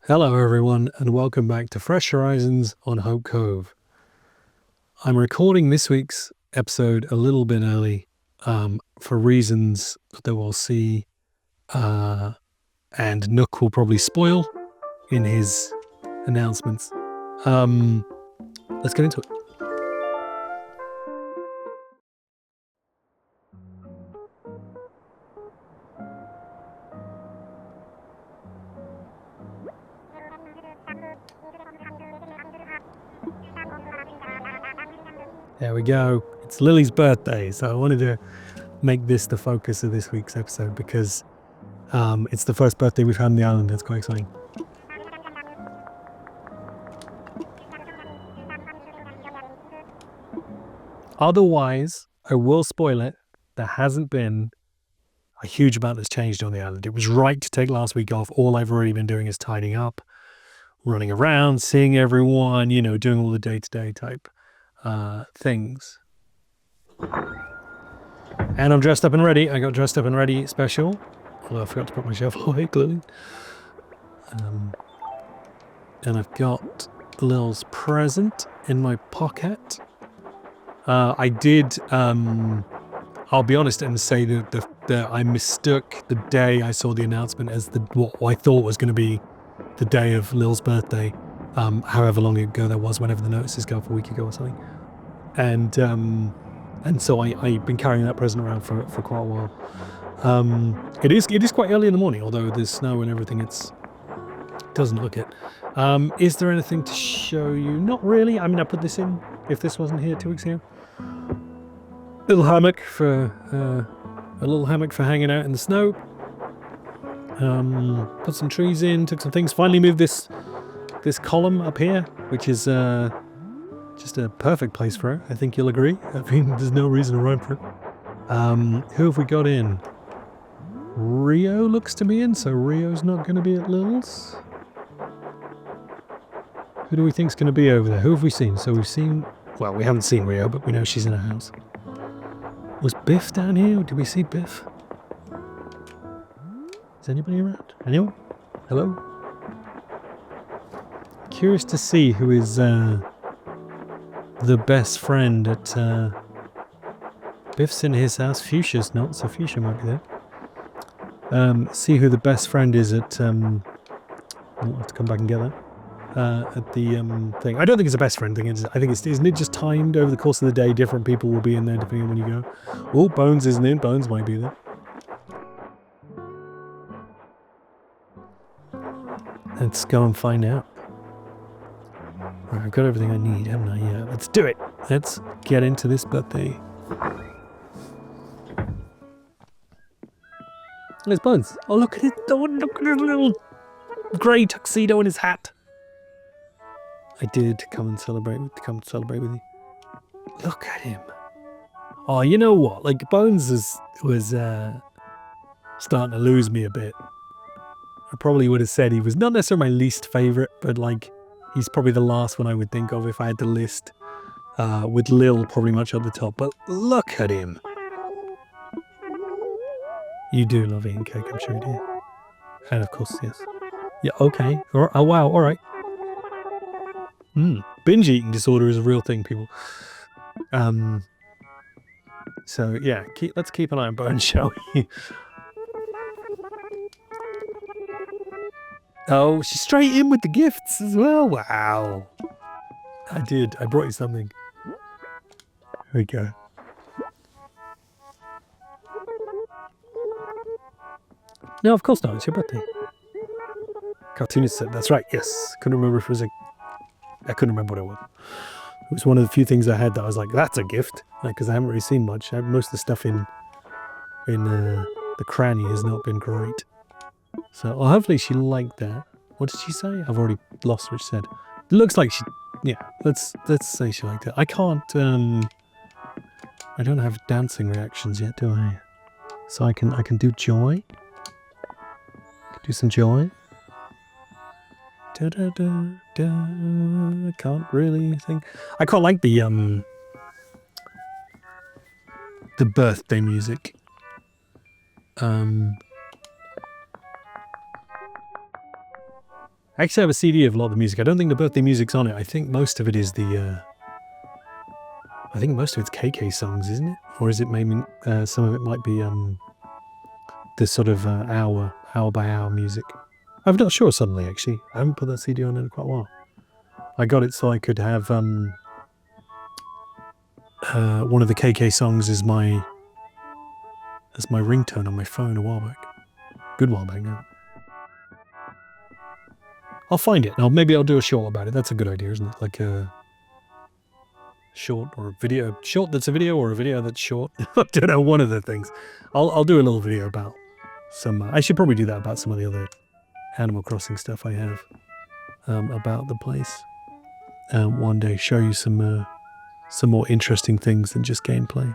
Hello everyone and welcome back to Fresh Horizons on Hope Cove. I'm recording this week's episode a little bit early for reasons that we'll see and Nook will probably spoil in his announcements. Let's get into it. There we go. It's Lily's birthday, so I wanted to make this the focus of this week's episode because it's the first birthday we've had on the island. It's quite exciting. Otherwise, I will spoil it. There hasn't been a huge amount that's changed on the island. It was right to take last week off. All I've already been doing is tidying up, running around, seeing everyone, doing all the day-to-day type things. And I'm dressed up and ready. I got dressed up and ready special. Although I forgot to put my shovel away, clearly. And I've got Lil's present in my pocket. I did, I'll be honest and say that I mistook the day I saw the announcement as what I thought was going to be the day of Lil's birthday, however long ago that was, whenever the notices go up, a week ago or something. And so I've been carrying that present around for quite a while. It is quite early in the morning, although there's snow and everything. It doesn't look it. Is there anything to show you? Not really. I mean, I put this in if this wasn't here 2 weeks ago. Little hammock for hanging out in the snow. Put some trees in, took some things. Finally moved this column up here, which is just a perfect place for it. I think you'll agree. I mean, there's no reason to run for it. Who have we got in? Rio looks to be in, so Rio's not going to be at Lil's. Who do we think's going to be over there? Who have we seen? So we've seen... Well, we haven't seen Rio, but we know she's in a house. Was Biff down here? Did we see Biff? Is anybody around? Anyone? Hello? Curious to see who is the best friend at... Biff's in his house. Fuchsia's not, so Fuchsia might be there. See who the best friend is at... I'll have to come back and get that. At the thing. I don't think it's a best friend thing. I think isn't it just timed over the course of the day? Different people will be in there depending on when you go. Oh, Bones isn't in. Bones might be there. Let's go and find out. Right, I've got everything I need, haven't I? Yeah, let's do it. Let's get into this birthday. There's Bones. Oh, look at it. Oh, look at his little grey tuxedo and his hat. I did come celebrate with you. Look at him. Oh, you know what? Like, Bones was starting to lose me a bit. I probably would have said he was not necessarily my least favourite, but like, he's probably the last one I would think of if I had to list, with Lil probably much at the top. But look at him. You do love eating cake, I'm sure you do. And of course, yes. Yeah, okay. Oh, wow, all right. Binge eating disorder is a real thing, people. So yeah, let's keep an eye on Bones, shall we? Oh, she's straight in with the gifts as well. Wow. I brought you something. Here we go. No, of course not. It's your birthday. Cartoonist said, that's right. Yes. Couldn't remember if it was I couldn't remember what it was. It was one of the few things I had that I was like, that's a gift. Because I haven't really seen much. Most of the stuff in the cranny has not been great. So hopefully she liked that. What did she say? I've already lost what she said. It looks like she... Yeah, let's say she liked it. I can't... I don't have dancing reactions yet, do I? So I can do joy. Do some joy. Da, da, da, da. I can't really think. I quite like the birthday music. I actually have a CD of a lot of the music. I don't think the birthday music's on it. I think most of it is the... I think most of it's KK songs, isn't it? Or is it maybe... some of it might be this sort of hour by hour music. I'm not sure suddenly, actually. I haven't put that CD on in quite a while. I got it so I could have one of the KK songs as my ringtone on my phone a while back. Good while back now. I'll find it. Now maybe I'll do a short about it. That's a good idea, isn't it? Like a short or a video. Short that's a video or a video that's short. I don't know, one of the things. I'll do a little video about some... I should probably do that about some of the other Animal Crossing stuff I have about the place. One day show you some more interesting things than just gameplay.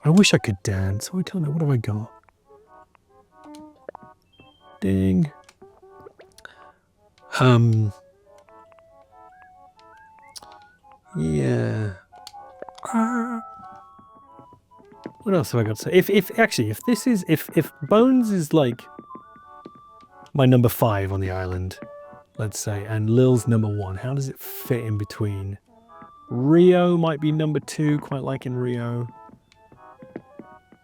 I wish I could dance. Oh, I don't know. What have I got? Ding. Yeah. What else have I got to say? If Bones is like my number 5 on the island, let's say, and Lil's number 1, how does it fit in between? Rio might be number 2, quite like in Rio.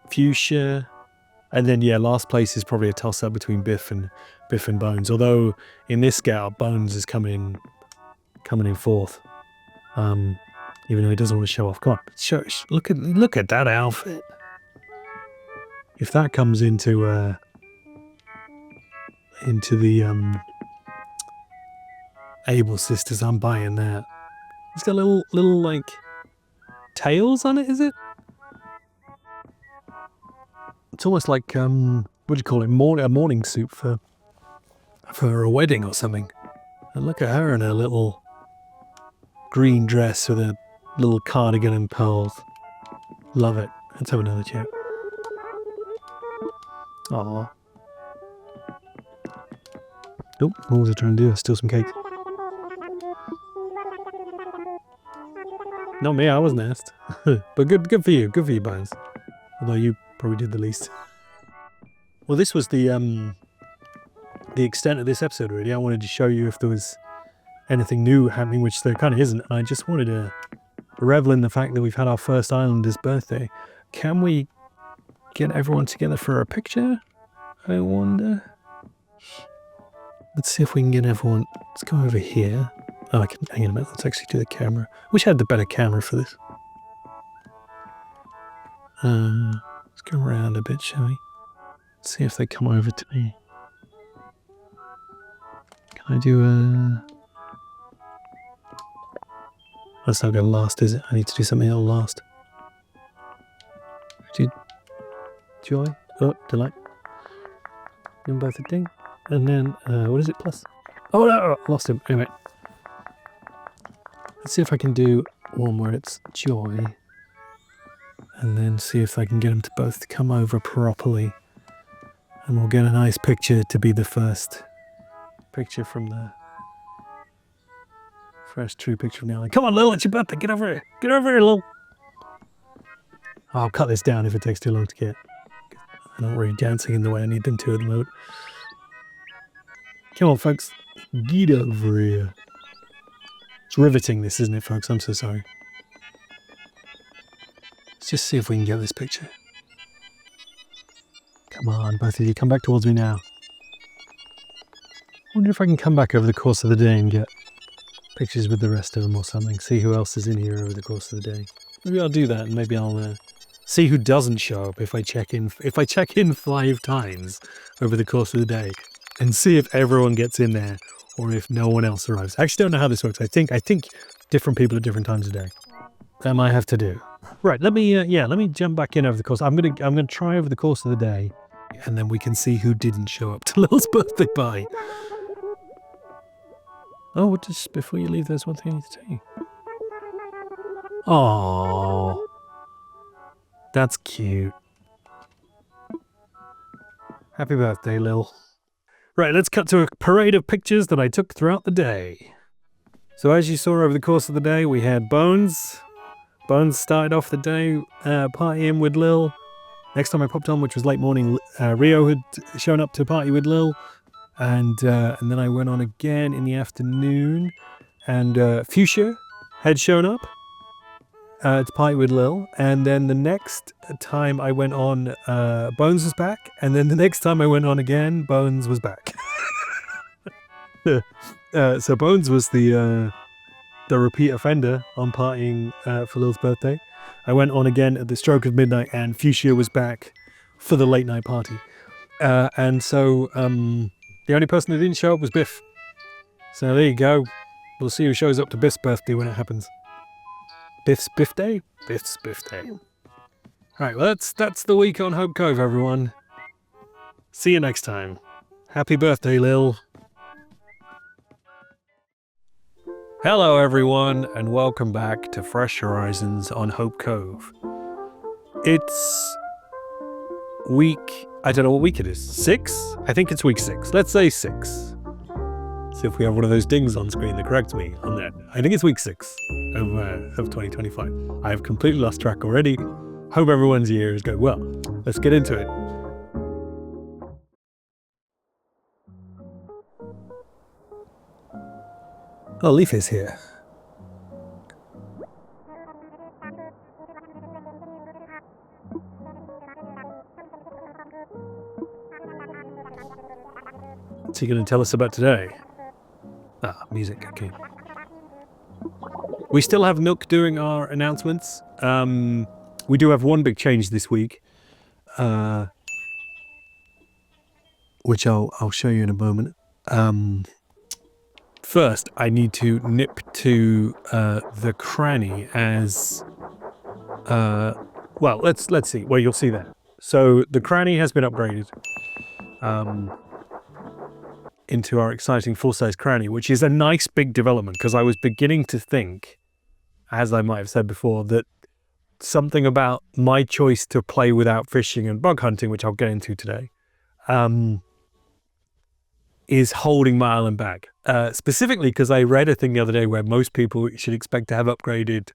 Fuchsia. And then, yeah, last place is probably a toss-up between Biff and Bones. Although, in this scout, Bones is coming in 4th. Even though he doesn't want to show off. Come on, look at that outfit. If that comes into the Able Sisters, I'm buying that. It's got little like tails on it, is it? It's almost like what do you call it? A morning suit for a wedding or something. And look at her in her little green dress with a little cardigan and pearls. Love it. Let's have another chat. Aww. Nope, what was I trying to do? Steal some cake. Not me, I wasn't asked. But good for you. Good for you, Bones. Although you probably did the least. Well, this was the extent of this episode, really. I wanted to show you if there was anything new happening, which there kind of isn't. I just wanted to revel in the fact that we've had our first Islander's birthday. Can we get everyone together for a picture? I wonder. Let's see if we can get everyone. Let's go over here. Oh, I can. Hang on a minute. Let's actually do the camera. Wish I had the better camera for this. Let's go around a bit, shall we? Let's see if they come over to me. Can I do a... That's not going to last, is it? I need to do something that'll last. Joy. Oh, delight. Give them both a ding. And then, what is it, plus? Oh no, I lost him. Anyway. Let's see if I can do one where it's Joy. And then see if I can get them to both come over properly. And we'll get a nice picture to be the first picture from the... First true picture from the island. Come on, Lil, it's your birthday. Get over here. Get over here, Lil. I'll cut this down if it takes too long to get. They're not really dancing in the way I need them to at the moment. Come on, folks. Get over here. It's riveting, this, isn't it, folks? I'm so sorry. Let's just see if we can get this picture. Come on, both of you. Come back towards me now. I wonder if I can come back over the course of the day and get pictures with the rest of them or something. See who else is in here over the course of the day. Maybe I'll do that, and maybe I'll see who doesn't show up if I check in. If I check in 5 times over the course of the day, and see if everyone gets in there or if no one else arrives. I actually don't know how this works. I think different people at different times of day. That might have to do. Right. Let me jump back in over the course. I'm gonna try over the course of the day, and then we can see who didn't show up to Lil's birthday party. Oh, just before you leave, there's one thing I need to tell you. Oh, that's cute. Happy birthday, Lil. Right, let's cut to a parade of pictures that I took throughout the day. So as you saw over the course of the day, we had Bones. Bones started off the day partying with Lil. Next time I popped on, which was late morning, Rio had shown up to party with Lil. And then I went on again in the afternoon, and Fuchsia had shown up to party with Lil. And then the next time I went on, Bones was back. And then the next time I went on again, Bones was back. So Bones was the repeat offender on partying for Lil's birthday. I went on again at the stroke of midnight, and Fuchsia was back for the late night party. And so the only person who didn't show up was Biff. So there you go. We'll see who shows up to Biff's birthday when it happens. Biff's Biff Day? Biff's Biff Day. Right, well that's the week on Hope Cove, everyone. See you next time. Happy birthday, Lil. Hello everyone, and welcome back to Fresh Horizons on Hope Cove. It's week, I don't know what week it is, 6? I think it's week 6. Let's say 6. See if we have one of those dings on screen that corrects me on that. I think it's week 6 of 2025. I have completely lost track already. Hope everyone's year is going well. Let's get into it. Oh, Leaf is here. What's he going to tell us about today? Ah, music, okay. We still have Milk doing our announcements. We do have one big change this week, which I'll show you in a moment. First, I need to nip to the cranny as well. Let's see. Well, you'll see that. So the cranny has been upgraded into our exciting full-size cranny, which is a nice big development, because I was beginning to think, as I might have said before, that something about my choice to play without fishing and bug hunting, which I'll get into today, is holding my island back. Specifically because I read a thing the other day where most people should expect to have upgraded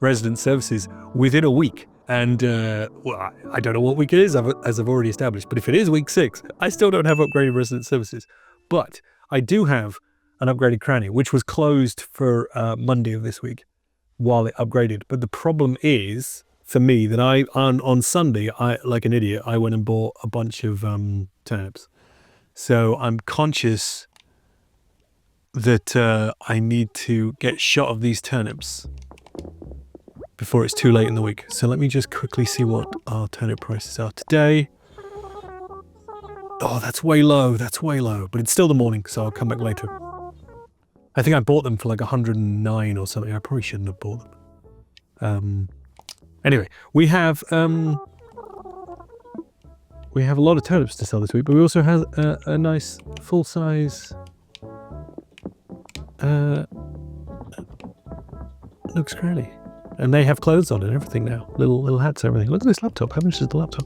resident services within a week. And well, I don't know what week it is, as I've already established, but if it is week 6, I still don't have upgraded resident services. But I do have an upgraded cranny, which was closed for Monday of this week while it upgraded. But the problem is, for me, that on Sunday, like an idiot, I went and bought a bunch of turnips. So I'm conscious that I need to get shot of these turnips before it's too late in the week. So let me just quickly see what our turnip prices are today. Oh, that's way low. That's way low. But it's still the morning, so I'll come back later. I think I bought them for like 109 or something. I probably shouldn't have bought them. Anyway, we have a lot of turnips to sell this week, but we also have a nice full-size Nook's Cranny. And they have clothes on and everything now. Little hats and everything. Look at this laptop. How much is the laptop?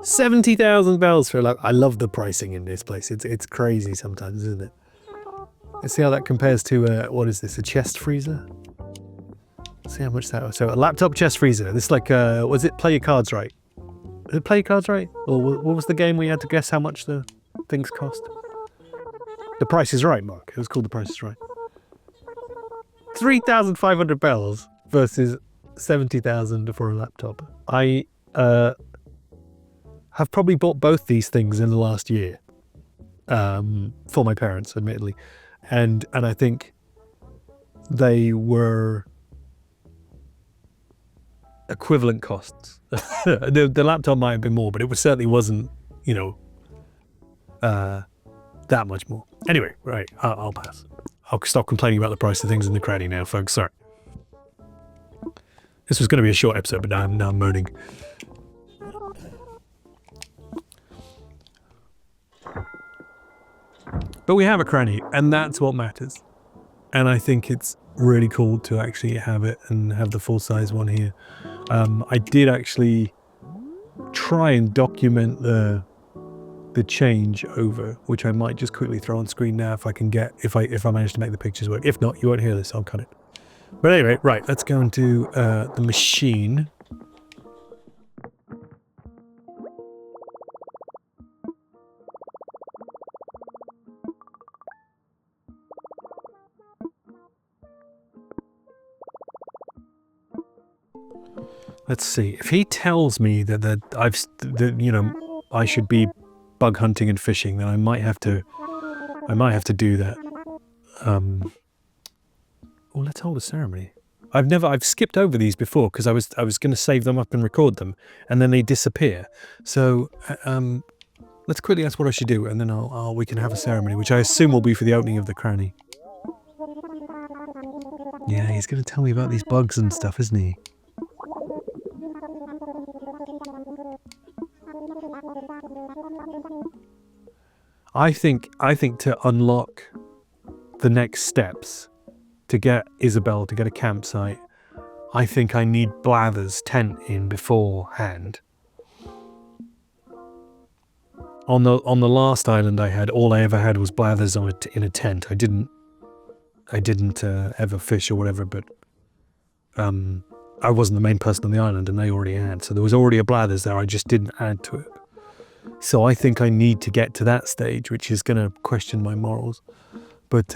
$70,000 for a laptop. I love the pricing in this place. It's crazy sometimes, isn't it? Let's see how that compares to, what is this, a chest freezer? See how much that was. So a laptop chest freezer. This is like, was it Play Your Cards Right? Did it Play Your Cards Right? Or what was the game where you had to guess how much the things cost? The Price is Right, Mark. It was called The Price is Right. 3,500 bells versus 70,000 for a laptop. I have probably bought both these things in the last year. For my parents, admittedly. And I think they were equivalent costs. The laptop might have been more, but it certainly wasn't, you know, that much more. Anyway, right, I'll pass. I'll stop complaining about the price of things in the cranny now, folks. Sorry. This was going to be a short episode, but now I'm moaning. But we have a cranny, and that's what matters. And I think it's really cool to actually have it and have the full-size one here. I did actually try and document the change over, which I might just quickly throw on screen now if I can get, if I manage to make the pictures work. If not, you won't hear this, I'll cut it. But anyway, right, let's go into the machine. Let's see. If he tells me that I should be bug hunting and fishing, then I might have to do that. Well, let's hold a ceremony. I've skipped over these before because I was going to save them up and record them, and then they disappear. So let's quickly ask what I should do, and then we can have a ceremony, which I assume will be for the opening of the cranny. Yeah, he's going to tell me about these bugs and stuff, isn't he? I think to unlock the next steps, to get Isabel to get a campsite, I think I need Blather's tent in beforehand. On the last island I had, all I ever had was Blather's in a tent. I didn't ever fish or whatever, but I wasn't the main person on the island, and they already had. So there was already a Blather's there. I just didn't add to it. So I think I need to get to that stage, which is going to question my morals. But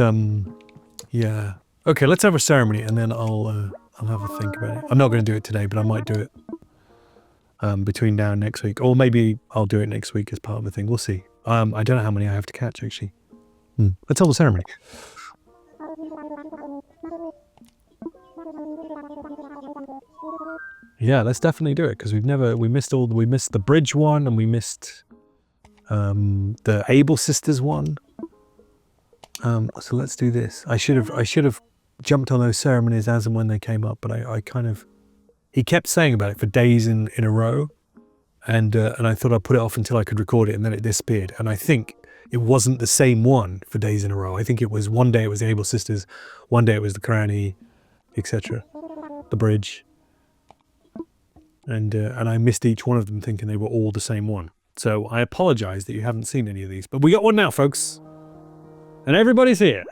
yeah. Okay, let's have a ceremony, and then I'll have a think about it. I'm not going to do it today, but I might do it between now and next week, or maybe I'll do it next week as part of the thing. We'll see. I don't know how many I have to catch actually. Let's hold the ceremony. Yeah, let's definitely do it, because we missed the bridge one, and we missed the Able Sisters one. So let's do this. I should have jumped on those ceremonies as and when they came up, but he kept saying about it for days in a row, and I thought I'd put it off until I could record it, and then it disappeared. And I think it wasn't the same one for days in a row. I think it was one day it was the Able Sisters, one day it was the cranny, etc., the bridge. And I missed each one of them thinking they were all the same one. So I apologise that you haven't seen any of these. But we got one now, folks. And everybody's here.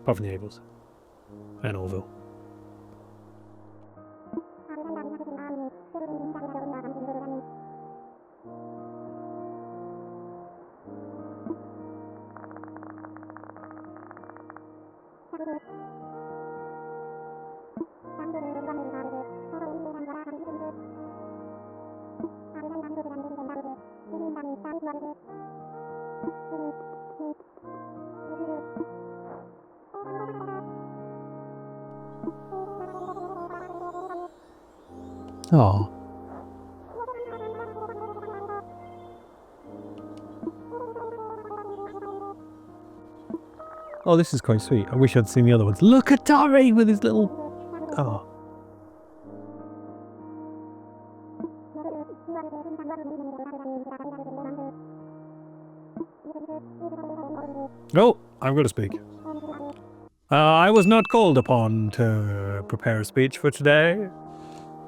Apart from the Ables. And Orville. Oh. Oh, this is quite sweet. I wish I'd seen the other ones. Look at Tommy with his little... Oh. Oh, I'm going to speak. I was not called upon to prepare a speech for today,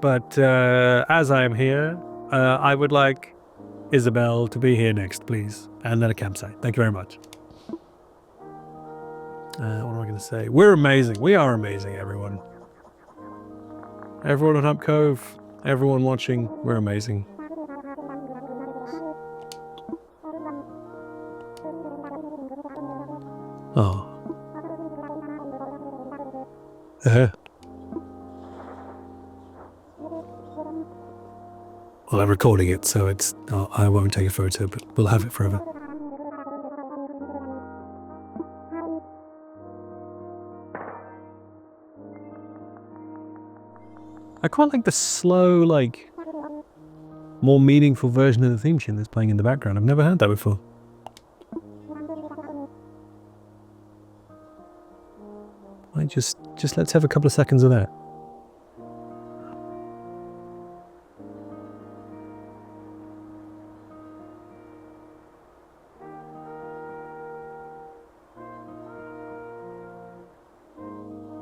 but as I am here, I would like Isabel to be here next, please, and then a campsite. Thank you very much. What am I going to say? We're amazing. We are amazing, everyone. Everyone at Hope Cove, everyone watching, we're amazing. Oh. Well, I'm recording it, so it's... Oh, I won't take a photo, but we'll have it forever. I quite like the slow, like, more meaningful version of the theme tune that's playing in the background. I've never heard that before. Just let's have a couple of seconds of that.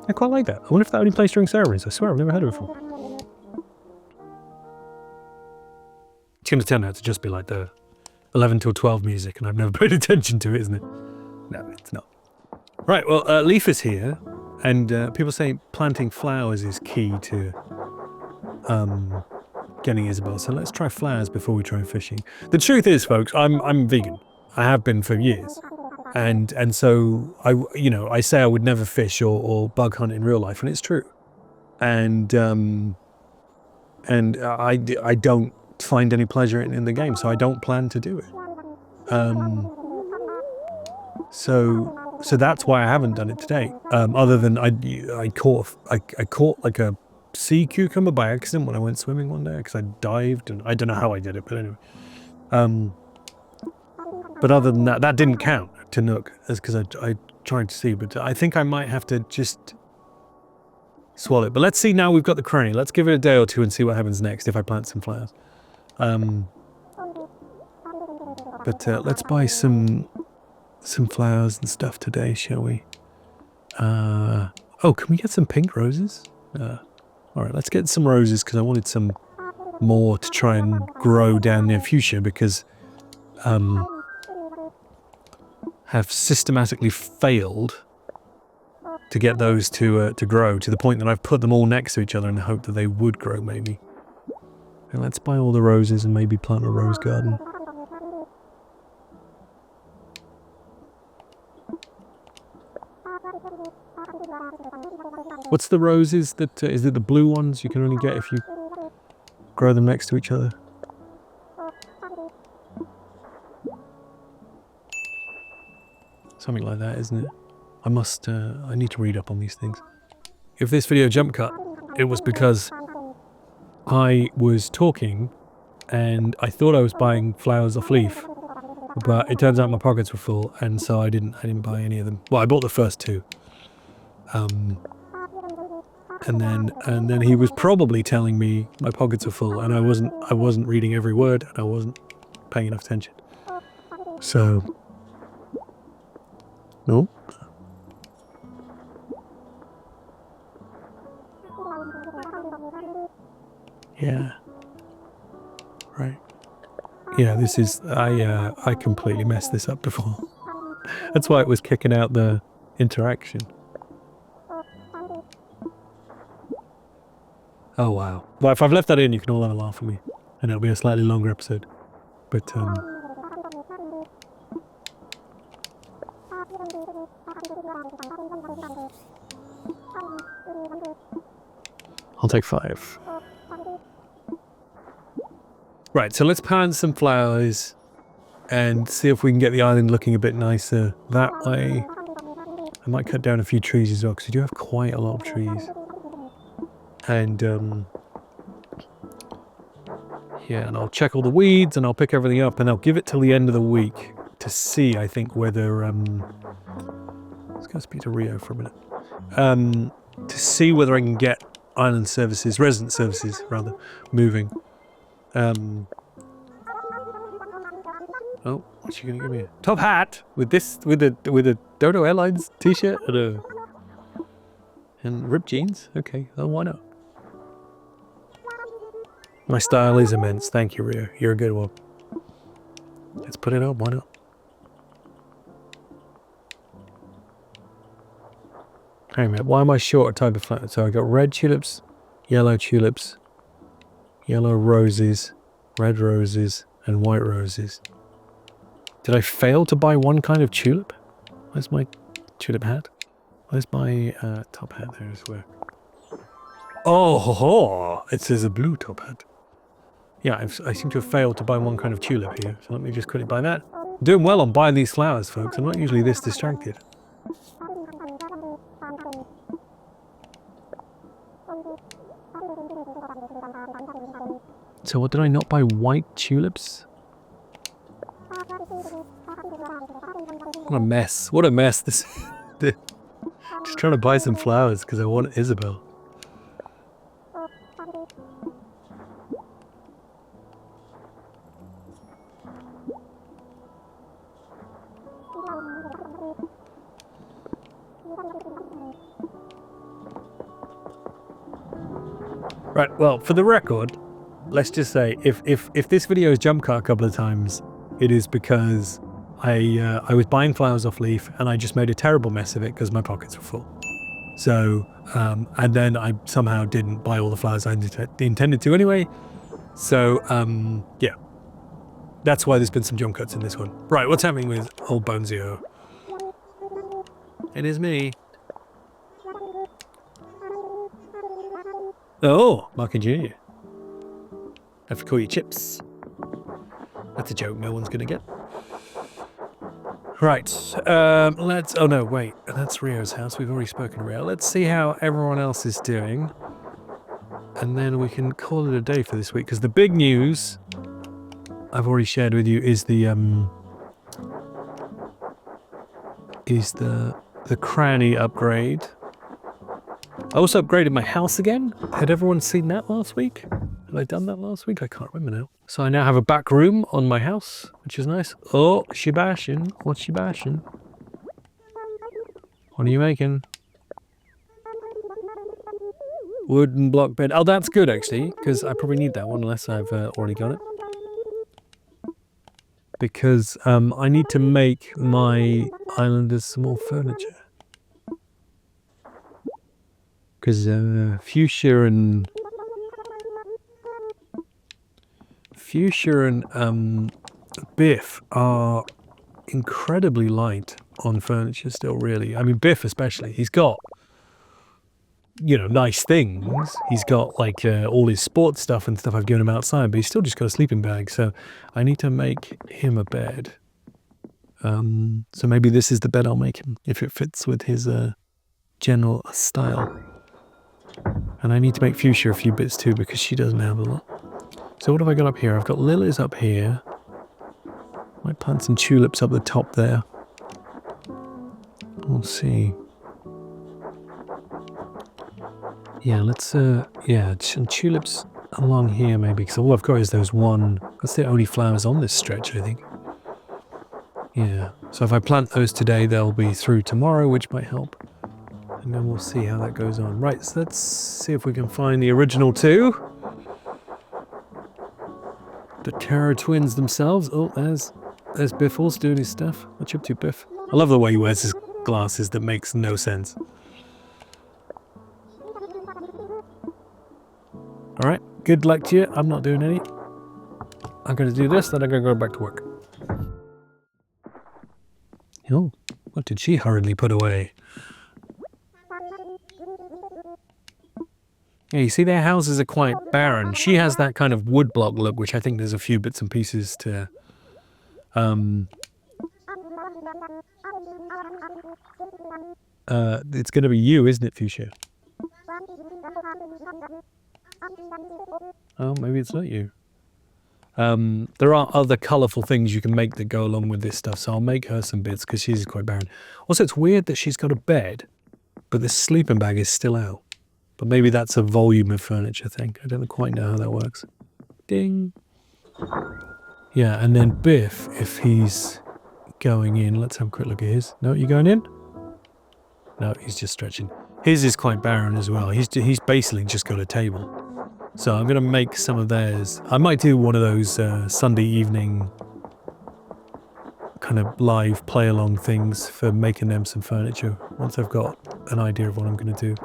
I quite like that. I wonder if that only plays during ceremonies. I swear I've never heard it before. It's going to turn out to just be like the 11 till 12 music, and I've never paid attention to it, isn't it? No, it's not. Right, well, Leaf is here, and people say planting flowers is key to getting Isabel. So let's try flowers before we try fishing. The truth is, folks, I'm vegan. I have been for years. And so I say I would never fish or bug hunt in real life, and it's true. And and I don't find any pleasure in the game, so I don't plan to do it. So that's why I haven't done it today. Other than I caught like a sea cucumber by accident when I went swimming one day because I dived, and I don't know how I did it, but anyway. But other than that, that didn't count to Nook, as because I tried to see. But I think I might have to just swallow it. But let's see now we've got the crony. Let's give it a day or two and see what happens next if I plant some flowers. But let's buy some flowers and stuff today, shall we? Oh, can we get some pink roses? Alright, let's get some roses because I wanted some more to try and grow down near fuchsia because have systematically failed to get those to grow to the point that I've put them all next to each other in the hope that they would grow maybe. And let's buy all the roses and maybe plant a rose garden. What's the roses that, is it the blue ones you can only get if you grow them next to each other? Something like that, isn't it? I need to read up on these things. If this video jump cut, it was because I was talking and I thought I was buying flowers off Leaf, but it turns out my pockets were full and so I didn't buy any of them. Well, I bought the first two. And then he was probably telling me my pockets were full and I wasn't reading every word and I wasn't paying enough attention. So no. Yeah. Right. Yeah, this is I completely messed this up before. That's why it was kicking out the interaction. Oh wow. Well, if I've left that in, you can all have a laugh at me. And it'll be a slightly longer episode. But I'll take 5. Right, so let's plant some flowers and see if we can get the island looking a bit nicer that way. I might cut down a few trees as well, because we do have quite a lot of trees. And, yeah, and I'll check all the weeds and I'll pick everything up and I'll give it till the end of the week to see, I think, whether, let's go speak to Rio for a minute. To see whether I can get island services, resident services, rather, moving. Oh, what's she gonna give me? A top hat with this, with a Dodo Airlines t-shirt and ripped jeans. Okay, well, why not? My style is immense. Thank you, Rio. You're a good one. Let's put it up. Why not? Hang on a minute. Why am I short a type of flower? So I got red tulips, yellow roses, red roses, and white roses. Did I fail to buy one kind of tulip? Where's my tulip hat? Where's my top hat? There as well. Oh, ho, ho. It says a blue top hat. Yeah, I seem to have failed to buy one kind of tulip here, so let me just quickly buy that. I'm doing well on buying these flowers, folks. I'm not usually this distracted. So what, did I not buy white tulips? What a mess. What a mess this is. Just trying to buy some flowers because I want Isabel. Right, well, for the record, let's just say, if this video has jump cut a couple of times, it is because I was buying flowers off Leaf and I just made a terrible mess of it because my pockets were full. So, and then I somehow didn't buy all the flowers I intended to anyway. So, yeah. That's why there's been some jump cuts in this one. Right, what's happening with old Bonzio? It is me. Oh, Marky Jr. I have to call you Chips. That's a joke no one's gonna get. Right, let's... Oh no, wait, that's Rio's house. We've already spoken to Rio. Let's see how everyone else is doing. And then we can call it a day for this week. Because the big news I've already shared with you is the cranny upgrade. I also upgraded my house again. Had everyone seen that last week? Had I done that last week? I can't remember now. So I now have a back room on my house, which is nice. Oh, she bashing. What's she bashing? What are you making? Wooden block bed. Oh, that's good actually, because I probably need that one unless I've already got it. Because I need to make my islanders some more furniture. Because Fuchsia and Biff are incredibly light on furniture still, really. I mean, Biff especially. He's got, you know, nice things. He's got like all his sports stuff and stuff I've given him outside, but he's still just got a sleeping bag. So I need to make him a bed. So maybe this is the bed I'll make him if it fits with his general style. And I need to make Fuchsia a few bits too because she doesn't have a lot. So what have I got up here? I've got lilies up here. Might plant some tulips up the top there. We'll see. Yeah, let's, some tulips along here maybe, because all I've got is those one, that's the only flowers on this stretch, I think. Yeah, so if I plant those today, they'll be through tomorrow, which might help. And then we'll see how that goes on. Right, so let's see if we can find the original two. The Terror Twins themselves. Oh, there's Biffles doing his stuff. What you up to, Biff? I love the way he wears his glasses that makes no sense. Alright, good luck to you. I'm not doing any. I'm going to do this, then I'm going to go back to work. Oh, what did she hurriedly put away? Yeah, you see their houses are quite barren. She has that kind of woodblock look, which I think there's a few bits and pieces to... it's going to be you, isn't it, Fuchsia? Oh, maybe it's not you. There are other colourful things you can make that go along with this stuff, so I'll make her some bits because she's quite barren. Also, it's weird that she's got a bed, but the sleeping bag is still out. But maybe that's a volume of furniture thing. I don't quite know how that works. Ding! Yeah, and then Biff, if he's going in, let's have a quick look at his. No, you going in? No, he's just stretching. His is quite barren as well. He's basically just got a table. So I'm going to make some of theirs. I might do one of those Sunday evening kind of live play-along things for making them some furniture once I've got an idea of what I'm going to do.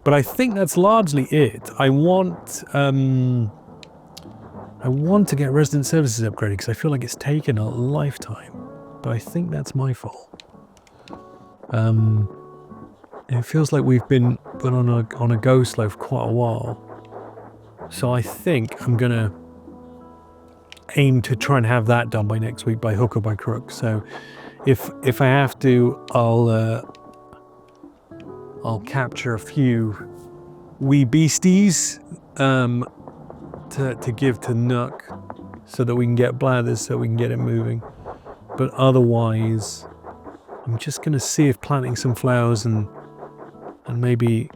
But I think that's largely it. I want to get resident services upgraded because I feel like it's taken a lifetime. But I think that's my fault. It feels like we've been on a go slow for quite a while. So I think I'm going to aim to try and have that done by next week by hook or by crook. So if I have to, I'll capture a few wee beasties to give to Nook so that we can get bladders so we can get it moving. But otherwise, I'm just going to see if planting some flowers and maybe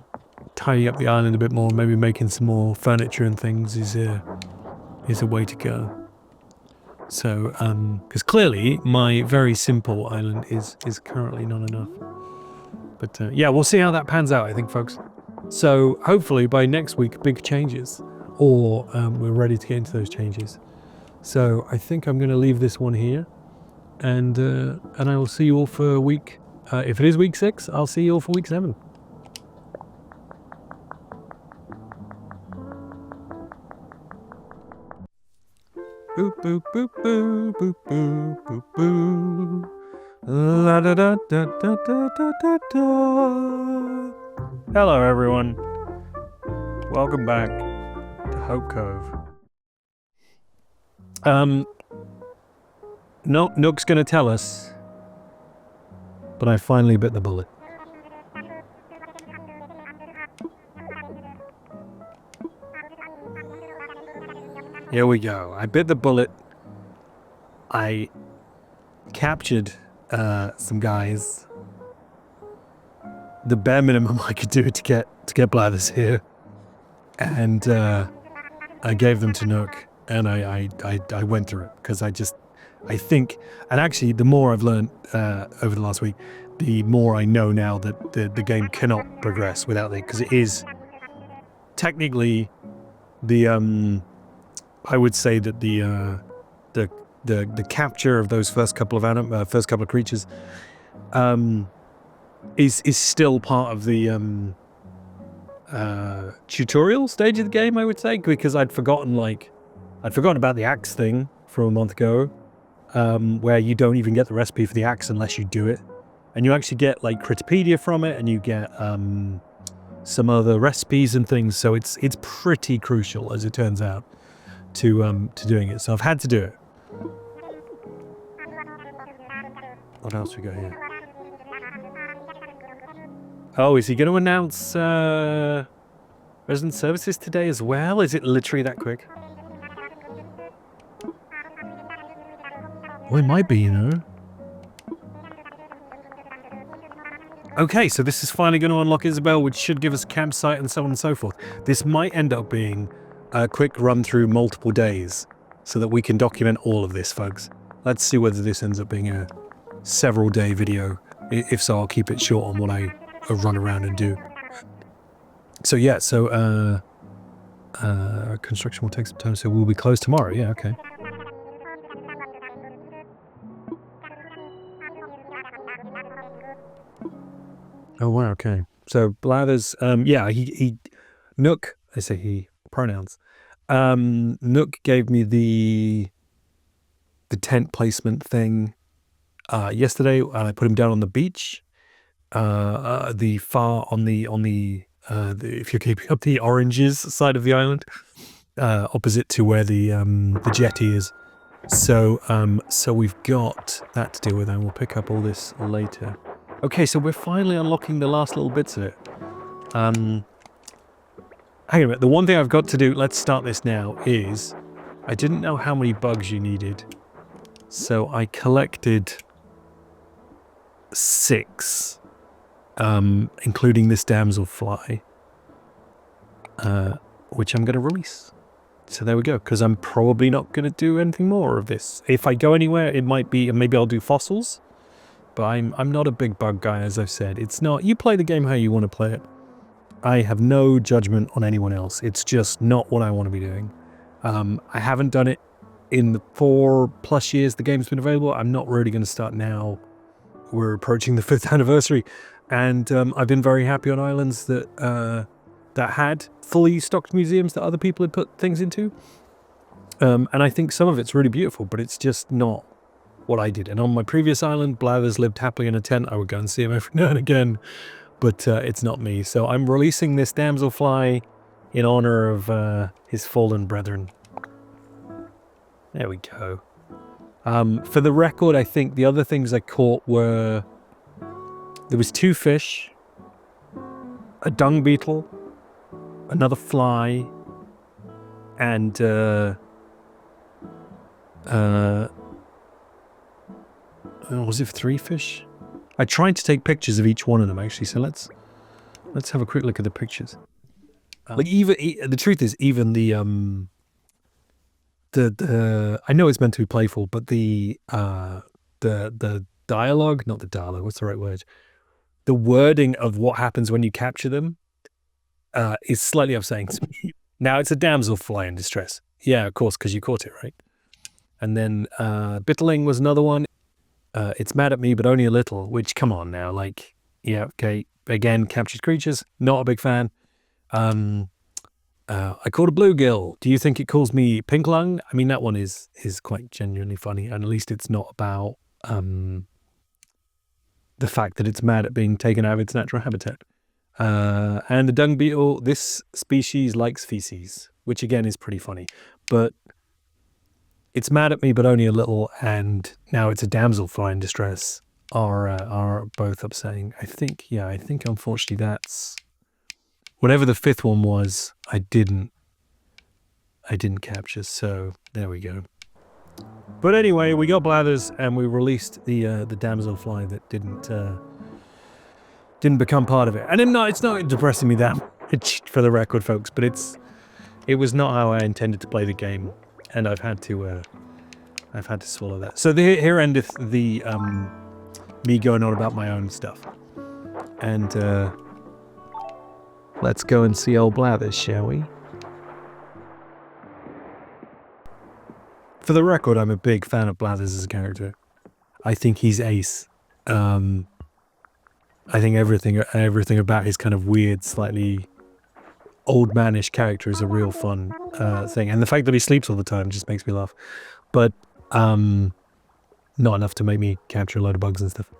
tidying up the island a bit more, maybe making some more furniture and things is a way to go. So, because clearly my very simple island is currently not enough. But yeah, we'll see how that pans out, I think, folks. So hopefully by next week, big changes, or we're ready to get into those changes. So I think I'm going to leave this one here, and I will see you all for week. If it is week 6, I'll see you all for week 7. Boop boop boop boop boop boop boop boop. La da da da da da da da da. Hello everyone. Welcome back to Hope Cove. No, Nook's going to tell us, but I finally bit the bullet. Here we go. I bit the bullet. I captured some guys. The bare minimum I could do to get Blathers here, and I gave them to Nook, and I went through it because I think, and actually the more I've learned over the last week, the more I know now that the game cannot progress without it, because it is technically the I would say that the capture of those first couple of creatures is still part of the tutorial stage of the game, I would say, because I'd forgotten about the axe thing from a month ago, where you don't even get the recipe for the axe unless you do it, and you actually get like Critterpedia from it, and you get some other recipes and things. So it's pretty crucial, as it turns out, to doing it. So I've had to do it. What else we got here? Oh, is he going to announce resident services today as well? Is it literally that quick? Well, it might be, you know. Okay, so this is finally going to unlock Isabel, which should give us a campsite and so on and so forth. This might end up being a quick run through multiple days so that we can document all of this, folks. Let's see whether this ends up being a several day video. If so, I'll keep it short on what I run around and do. So yeah, construction will take some time, so we'll be closed tomorrow. Yeah, okay. Oh wow, okay. So Blathers, yeah, Nook, I say he, pronouns. Nook gave me the tent placement thing yesterday. I put him down on the beach, the far on the if you're keeping up, the oranges side of the island, opposite to where the jetty is. So we've got that to deal with, and we'll pick up all this later. Okay, so we're finally unlocking the last little bits of it. Hang on a minute. The one thing I've got to do, let's start this now, is I didn't know how many bugs you needed. So I collected 6, including this damselfly, which I'm going to release. So there we go, because I'm probably not going to do anything more of this. If I go anywhere, it might be, maybe I'll do fossils. But I'm not a big bug guy, as I've said. It's not, you play the game how you want to play it. I have no judgment on anyone else. It's just not what I want to be doing. I haven't done it in the 4+ years the game's been available. I'm not really going to start now. We're approaching the 5th anniversary. And I've been very happy on islands that had fully stocked museums that other people had put things into. And I think some of it's really beautiful, but it's just not what I did. And on my previous island, Blathers lived happily in a tent. I would go and see him every now and again, but it's not me. So I'm releasing this damselfly in honor of his fallen brethren. There we go. For the record, I think the other things I caught were, there was 2 fish, a dung beetle, another fly, and was it 3 fish? I tried to take pictures of each one of them, actually. So let's have a quick look at the pictures. Like, even the truth is, even the I know it's meant to be playful, but the dialogue, not the dialogue, what's the right word? The wording of what happens when you capture them is slightly upsetting to me. Now, it's a damselfly in distress. Yeah, of course, because you caught it, right? And then Bitterling was another one. It's mad at me, but only a little, which, come on now, like, yeah, okay. Again, captured creatures, not a big fan. I caught a bluegill. Do you think it calls me pink lung? I mean, that one is quite genuinely funny, and at least it's not about the fact that it's mad at being taken out of its natural habitat. And the dung beetle, this species likes feces, which again is pretty funny. But It's mad at me, but only a little, and now it's a damselfly in distress are both upsetting. I think unfortunately that's whatever the fifth one was. I didn't capture, so there we go. But anyway, we got Blathers, and we released the damselfly that didn't become part of it. And it's not depressing me that much, for the record, folks. But it was not how I intended to play the game, and I've had to swallow that. So here endeth the me going on about my own stuff, and let's go and see old Blathers, shall we? For the record, I'm a big fan of Blathers as a character. I think he's ace. I think everything about his kind of weird, slightly old manish character is a real fun thing, and the fact that he sleeps all the time just makes me laugh. But not enough to make me capture a load of bugs and stuff.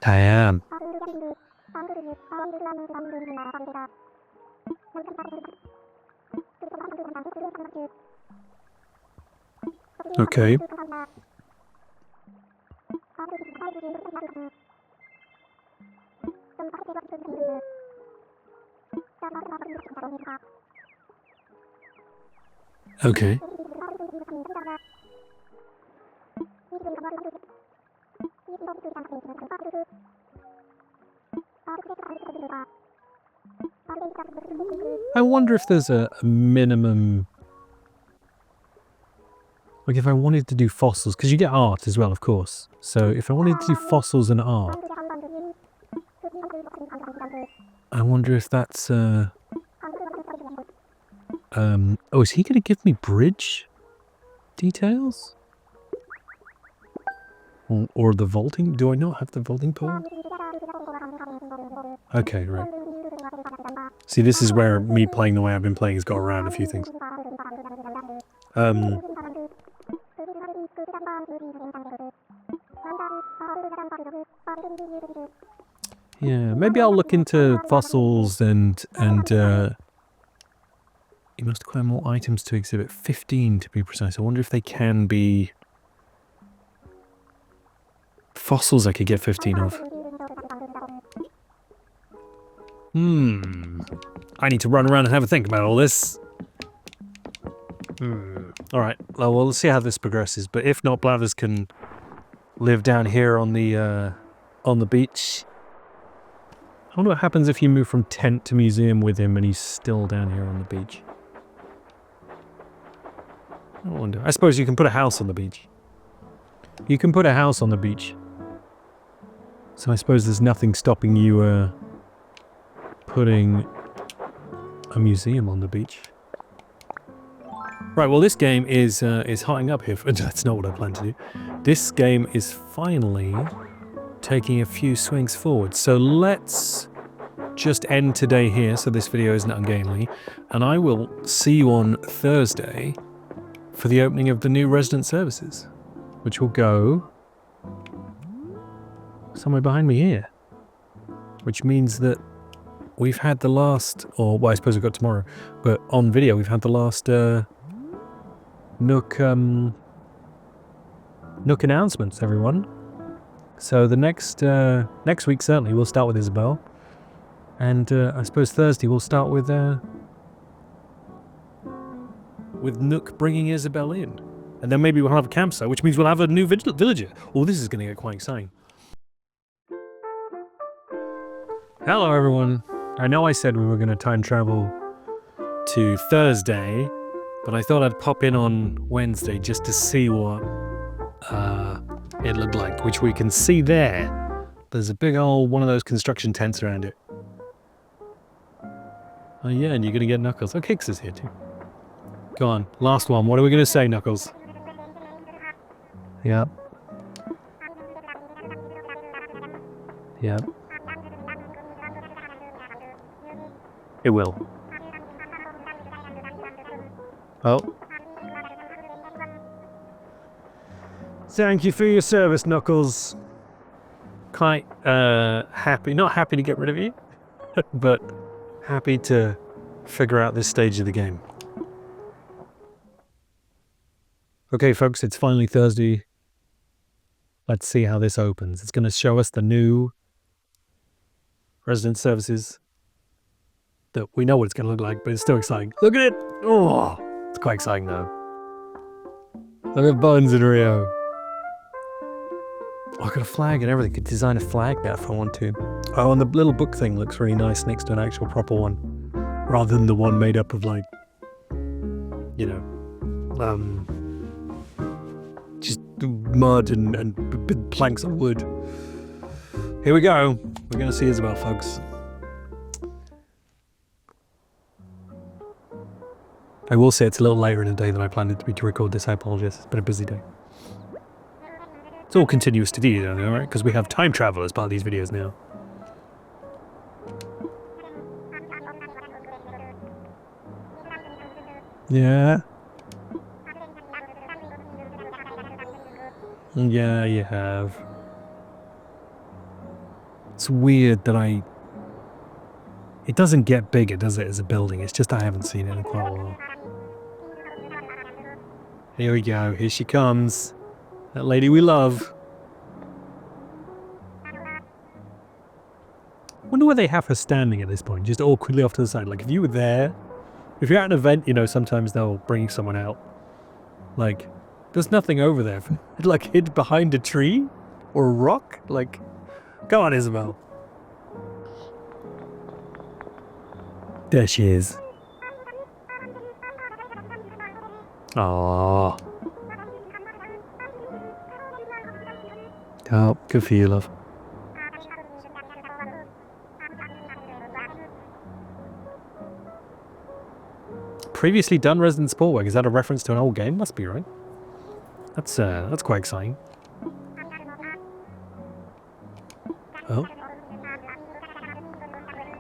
I am. Okay. Okay. I wonder if there's a minimum, like if I wanted to do fossils, because you get art as well, of course. So if I wanted to do fossils and art, I wonder if that's oh, is he going to give me bridge details? Or the vaulting? Do I not have the vaulting pole? Okay, right. See, this is where me playing the way I've been playing has got around a few things. Yeah, maybe I'll look into fossils and you must acquire more items to exhibit. 15 to be precise. I wonder if they can be fossils I could get 15 of. I need to run around and have a think about all this. Alright, well, we'll see how this progresses, but if not, Blathers can live down here on the beach. I wonder what happens if you move from tent to museum with him and he's still down here on the beach. I wonder. I suppose you can put a house on the beach. You can put a house on the beach. So I suppose there's nothing stopping you putting a museum on the beach. Right, well this game is hotting up here. That's not what I plan to do. This game is finally taking a few swings forward. So let's just end today here so this video isn't ungainly. And I will see you on Thursday for the opening of the new resident services, which will go somewhere behind me here. Which means that we've had the last, or well, I suppose we've got tomorrow, but on video we've had the last Nook announcements, everyone. So the next week certainly we'll start with Isabel, and I suppose Thursday we'll start with Nook bringing Isabel in, and then maybe we'll have a campsite, which means we'll have a new villager. Oh, this is going to get quite exciting. Hello, everyone. I know I said we were going to time travel to Thursday, but I thought I'd pop in on Wednesday just to see what it looked like, which we can see there. There's a big old one of those construction tents around it. Oh yeah, and you're going to get Knuckles. Oh, Kix is here too. Go on, last one. What are we going to say, Knuckles? Yep. Yep. It will. Oh. Thank you for your service, Knuckles. Quite happy, not happy to get rid of you, but happy to figure out this stage of the game. Okay, folks, it's finally Thursday. Let's see how this opens. It's going to show us the new resident services that we know what it's going to look like, but it's still exciting. Look at it! Oh, it's quite exciting though. Look at Bones in Rio. Oh, I got a flag and everything. Could design a flag there if I want to. Oh, and the little book thing looks really nice next to an actual proper one, rather than the one made up of like, you know, just mud and planks of wood. Here we go. We're going to see Isabel, folks. I will say it's a little later in the day than I planned it to be to record this. I apologize. It's been a busy day. It's all continuous to do, right? Because we have time travel as part of these videos now. Yeah. Yeah, you have. It's weird that it doesn't get bigger, does it, as a building? It's just I haven't seen it in quite a while. Here we go. Here she comes. That lady we love. Wonder where they have her standing at this point, just awkwardly off to the side. Like, if you were there, if you're at an event, you know, sometimes they'll bring someone out. Like, there's nothing over there. Like, hid behind a tree or a rock. Like, come on, Isabel. There she is. Aww. Oh, good for you, love. Previously done resident support work. Is that a reference to an old game? Must be, right? That's quite exciting. Oh.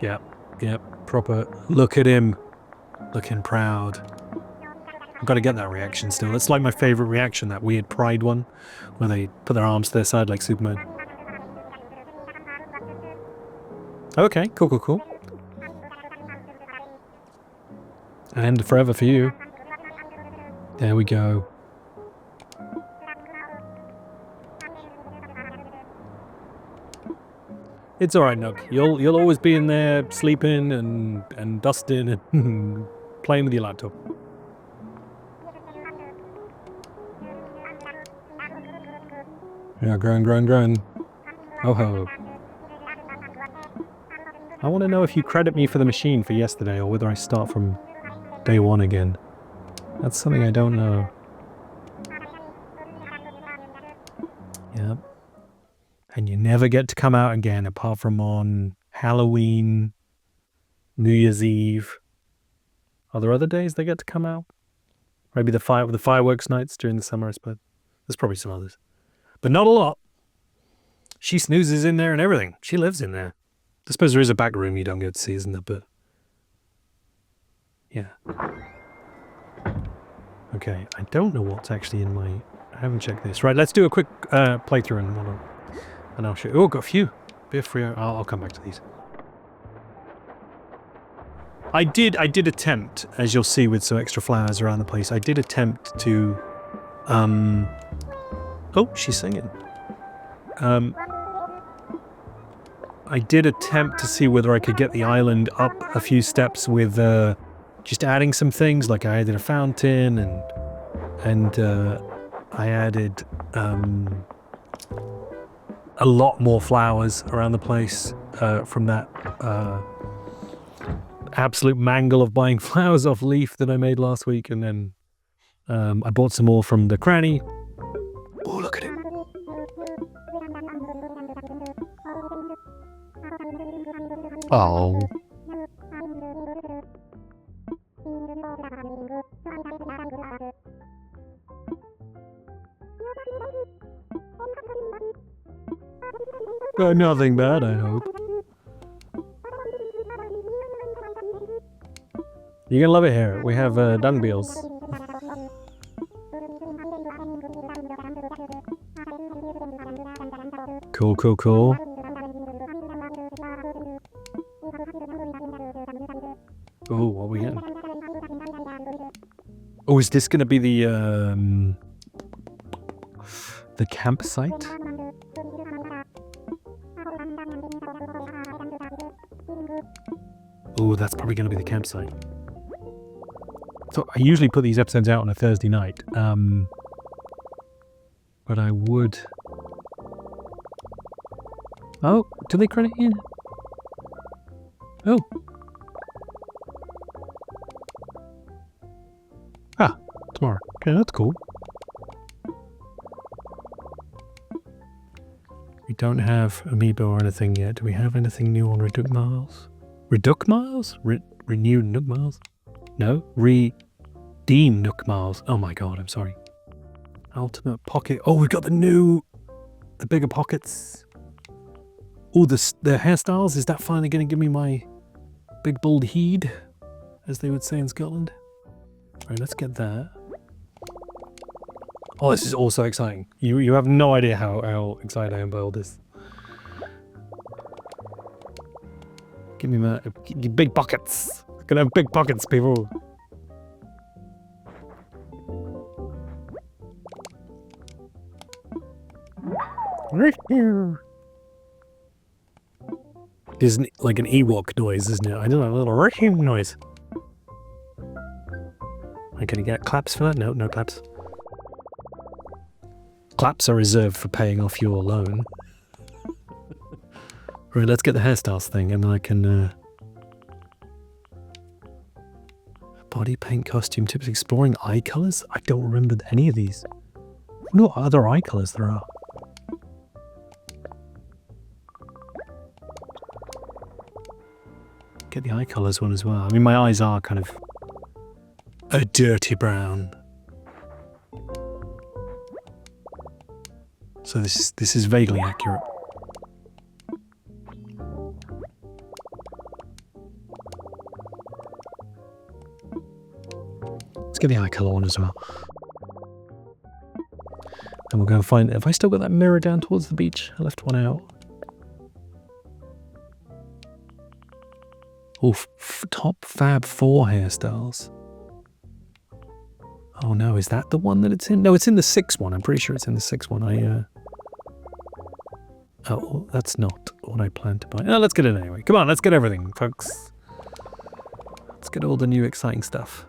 Yep, proper. Look at him. Looking proud. I've got to get that reaction still. It's like my favourite reaction, that weird pride one, where they put their arms to their side like Superman. Okay, cool. And forever for you. There we go. It's alright, Nook. You'll always be in there sleeping and dusting and playing with your laptop. Yeah, grown. Oh ho. I want to know if you credit me for the machine for yesterday or whether I start from day one again. That's something I don't know. Yep. And you never get to come out again apart from on Halloween, New Year's Eve. Are there other days they get to come out? Maybe the fireworks nights during the summer, I suppose. There's probably some others. But not a lot. She snoozes in there and everything. She lives in there. I suppose there is a back room you don't get to see, isn't there? But yeah. Okay, I don't know what's actually in my... I haven't checked this. Right, let's do a quick playthrough and I'll show you. Oh, got a few. Beer free. I'll come back to these. I did attempt, as you'll see with some extra flowers around the place, I did attempt to... Oh, she's singing. I did attempt to see whether I could get the island up a few steps with just adding some things, like I added a fountain and I added a lot more flowers around the place from that absolute mangle of buying flowers off Leaf that I made last week, and then I bought some more from the cranny. Oh, look at it. Oh. Nothing bad, I hope. You're gonna love it here. We have dung beetles. Cool. Oh, what are we getting? Oh, is this going to be the campsite? Oh, that's probably going to be the campsite. So I usually put these episodes out on a Thursday night. But I would... Oh, do they credit you? Oh. Ah, tomorrow. Okay, that's cool. We don't have Amiibo or anything yet. Do we have anything new on Reduc Miles? Reduc Miles? Renewed Nook Miles? No? Redeem Nook Miles. Oh my god, I'm sorry. Ultimate Pocket. Oh, we've got the bigger pockets. Oh, the hairstyles. Is that finally going to give me my big bald head, as they would say in Scotland? Right, let's get that. Oh, this is also exciting. You have no idea how excited I am by all this. Give me my big pockets. I'm gonna have big pockets, people. There's like an Ewok noise, isn't it? I don't know, a little rushing noise. Can you get claps for that? No, no claps. Claps are reserved for paying off your loan. Right, let's get the hairstyles thing, and then I can... Body paint costume tips, exploring eye colours? I don't remember any of these. I wonder what other eye colours there are. Get the eye colours one as well. I mean, my eyes are kind of a dirty brown. So this is vaguely accurate. Let's get the eye colour one as well. And we'll go and find... Have I still got that mirror down towards the beach? I left one out. Oh, top Fab 4 hairstyles. Oh no, is that the one that it's in? No, it's in the 6th one. I'm pretty sure it's in the 6th one. Oh, that's not what I planned to buy. Oh, let's get it anyway. Come on, let's get everything, folks. Let's get all the new exciting stuff.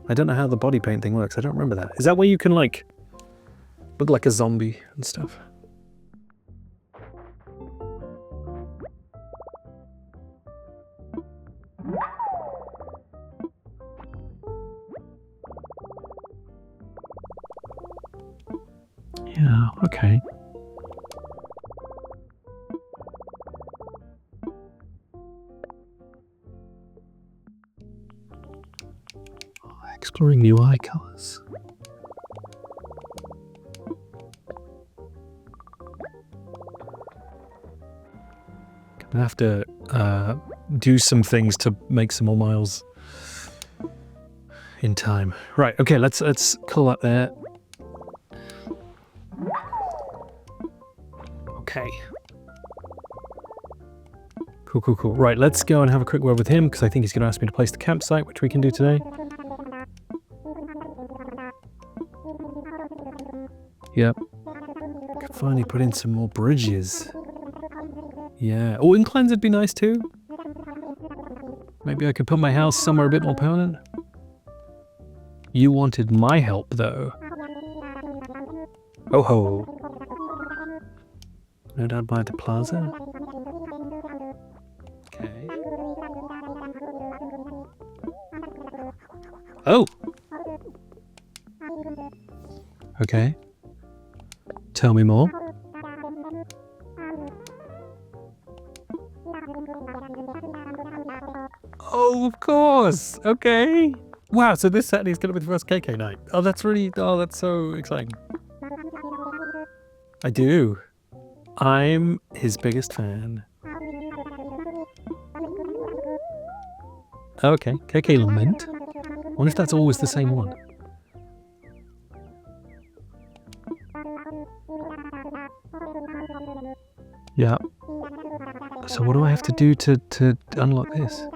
I don't know how the body paint thing works. I don't remember that. Is that where you can, like, look like a zombie and stuff? Yeah, okay. Exploring new eye colours. Gonna have to do some things to make some more miles in time. Right, okay, let's call that there. Okay. Cool, cool, cool. Right, let's go and have a quick word with him, because I think he's going to ask me to place the campsite, which we can do today. Yep. Could finally put in some more bridges. Yeah. Oh, inclines would be nice too. Maybe I could put my house somewhere a bit more permanent. You wanted my help, though. Oh ho. No doubt by the plaza. Okay. Oh! Okay. Tell me more. Oh, of course! Okay! Wow, so this Saturday is going to be the first KK night. Oh, that's really... Oh, that's so exciting. I do. I'm his biggest fan. Okay, KK Lament. I wonder if that's always the same one. Yeah. So what do I have to do to unlock this?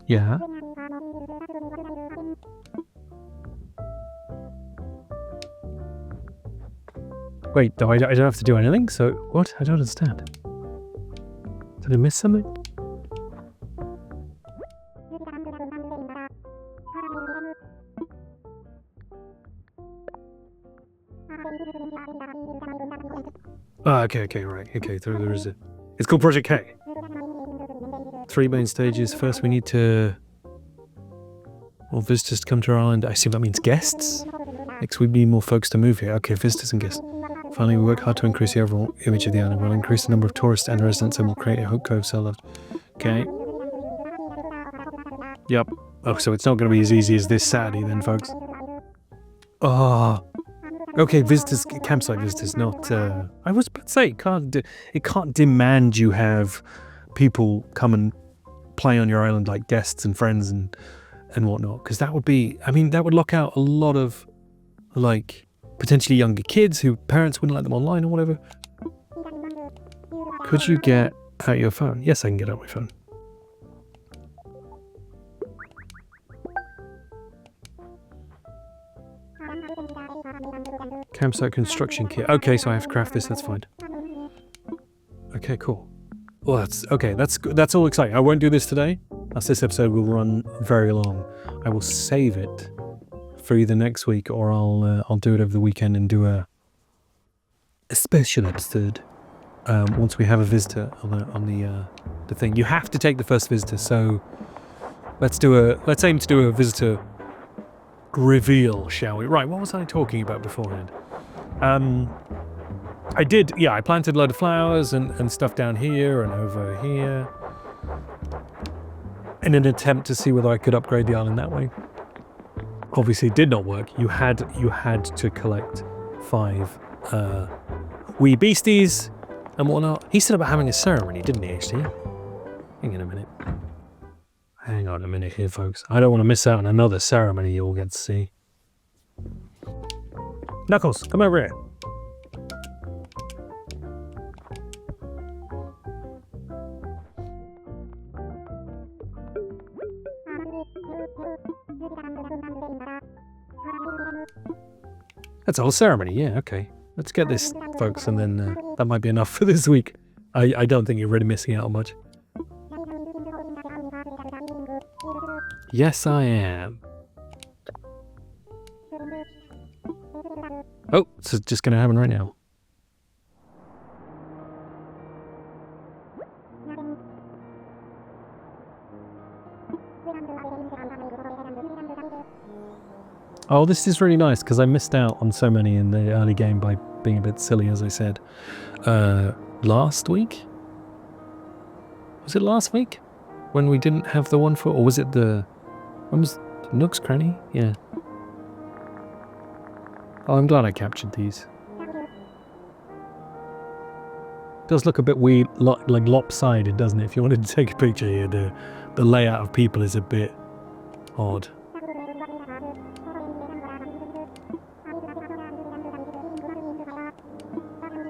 Yeah. Wait, I don't have to do anything? So, what? I don't understand. Did I miss something? Ah, okay, right. Okay, there is it. It's called Project K. 3 main stages. First, we need to... Well, visitors to come to our island. I assume that means guests? Next, we need more folks to move here. Okay, visitors and guests. Finally, we work hard to increase the overall image of the island. We'll increase the number of tourists and residents, and we'll create a Hope Cove cell left. Okay. Yep. Oh, so it's not going to be as easy as this Saturday then, folks. Oh. Okay, visitors, campsite visitors, not... I was about to say, it can't demand you have people come and play on your island like guests and friends and whatnot, because that would be... I mean, that would lock out a lot of, like, potentially younger kids who parents wouldn't let them online or whatever. Could you get out your phone? Yes, I can get out my phone. Campsite construction kit. Okay, so I have to craft this, that's fine. Okay, cool. Well, that's all exciting. I won't do this today, as this episode will run very long. I will save it for either next week or I'll do it over the weekend and do a special episode once we have a visitor on the thing. You have to take the first visitor, so let's aim to do a visitor reveal, shall we? Right, what was I talking about beforehand? I planted a load of flowers and stuff down here and over here in an attempt to see whether I could upgrade the island that way. Obviously it did not work. You had to collect 5 wee beasties and whatnot. He said about having a ceremony, didn't he, actually? Hang on a minute here, folks. I don't want to miss out on another ceremony you all get to see. Knuckles, come over here. That's a whole ceremony, yeah, okay. Let's get this, folks, and then that might be enough for this week. I don't think you're really missing out on much. Yes, I am. Oh, it's just going to happen right now. Oh, this is really nice because I missed out on so many in the early game by being a bit silly, as I said. Last week? Was it last week? When we didn't have the one for... Or was it the... When was Nook's Cranny? Yeah. Oh, I'm glad I captured these. It does look a bit weird, like lopsided, doesn't it? If you wanted to take a picture here, the layout of people is a bit odd.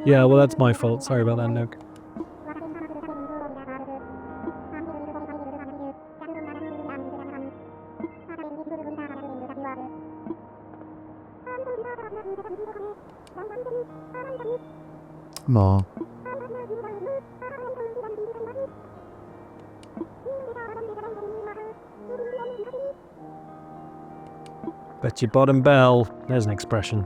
Yeah, well, that's my fault. Sorry about that, Nook. More. Bet your bottom bell. There's an expression.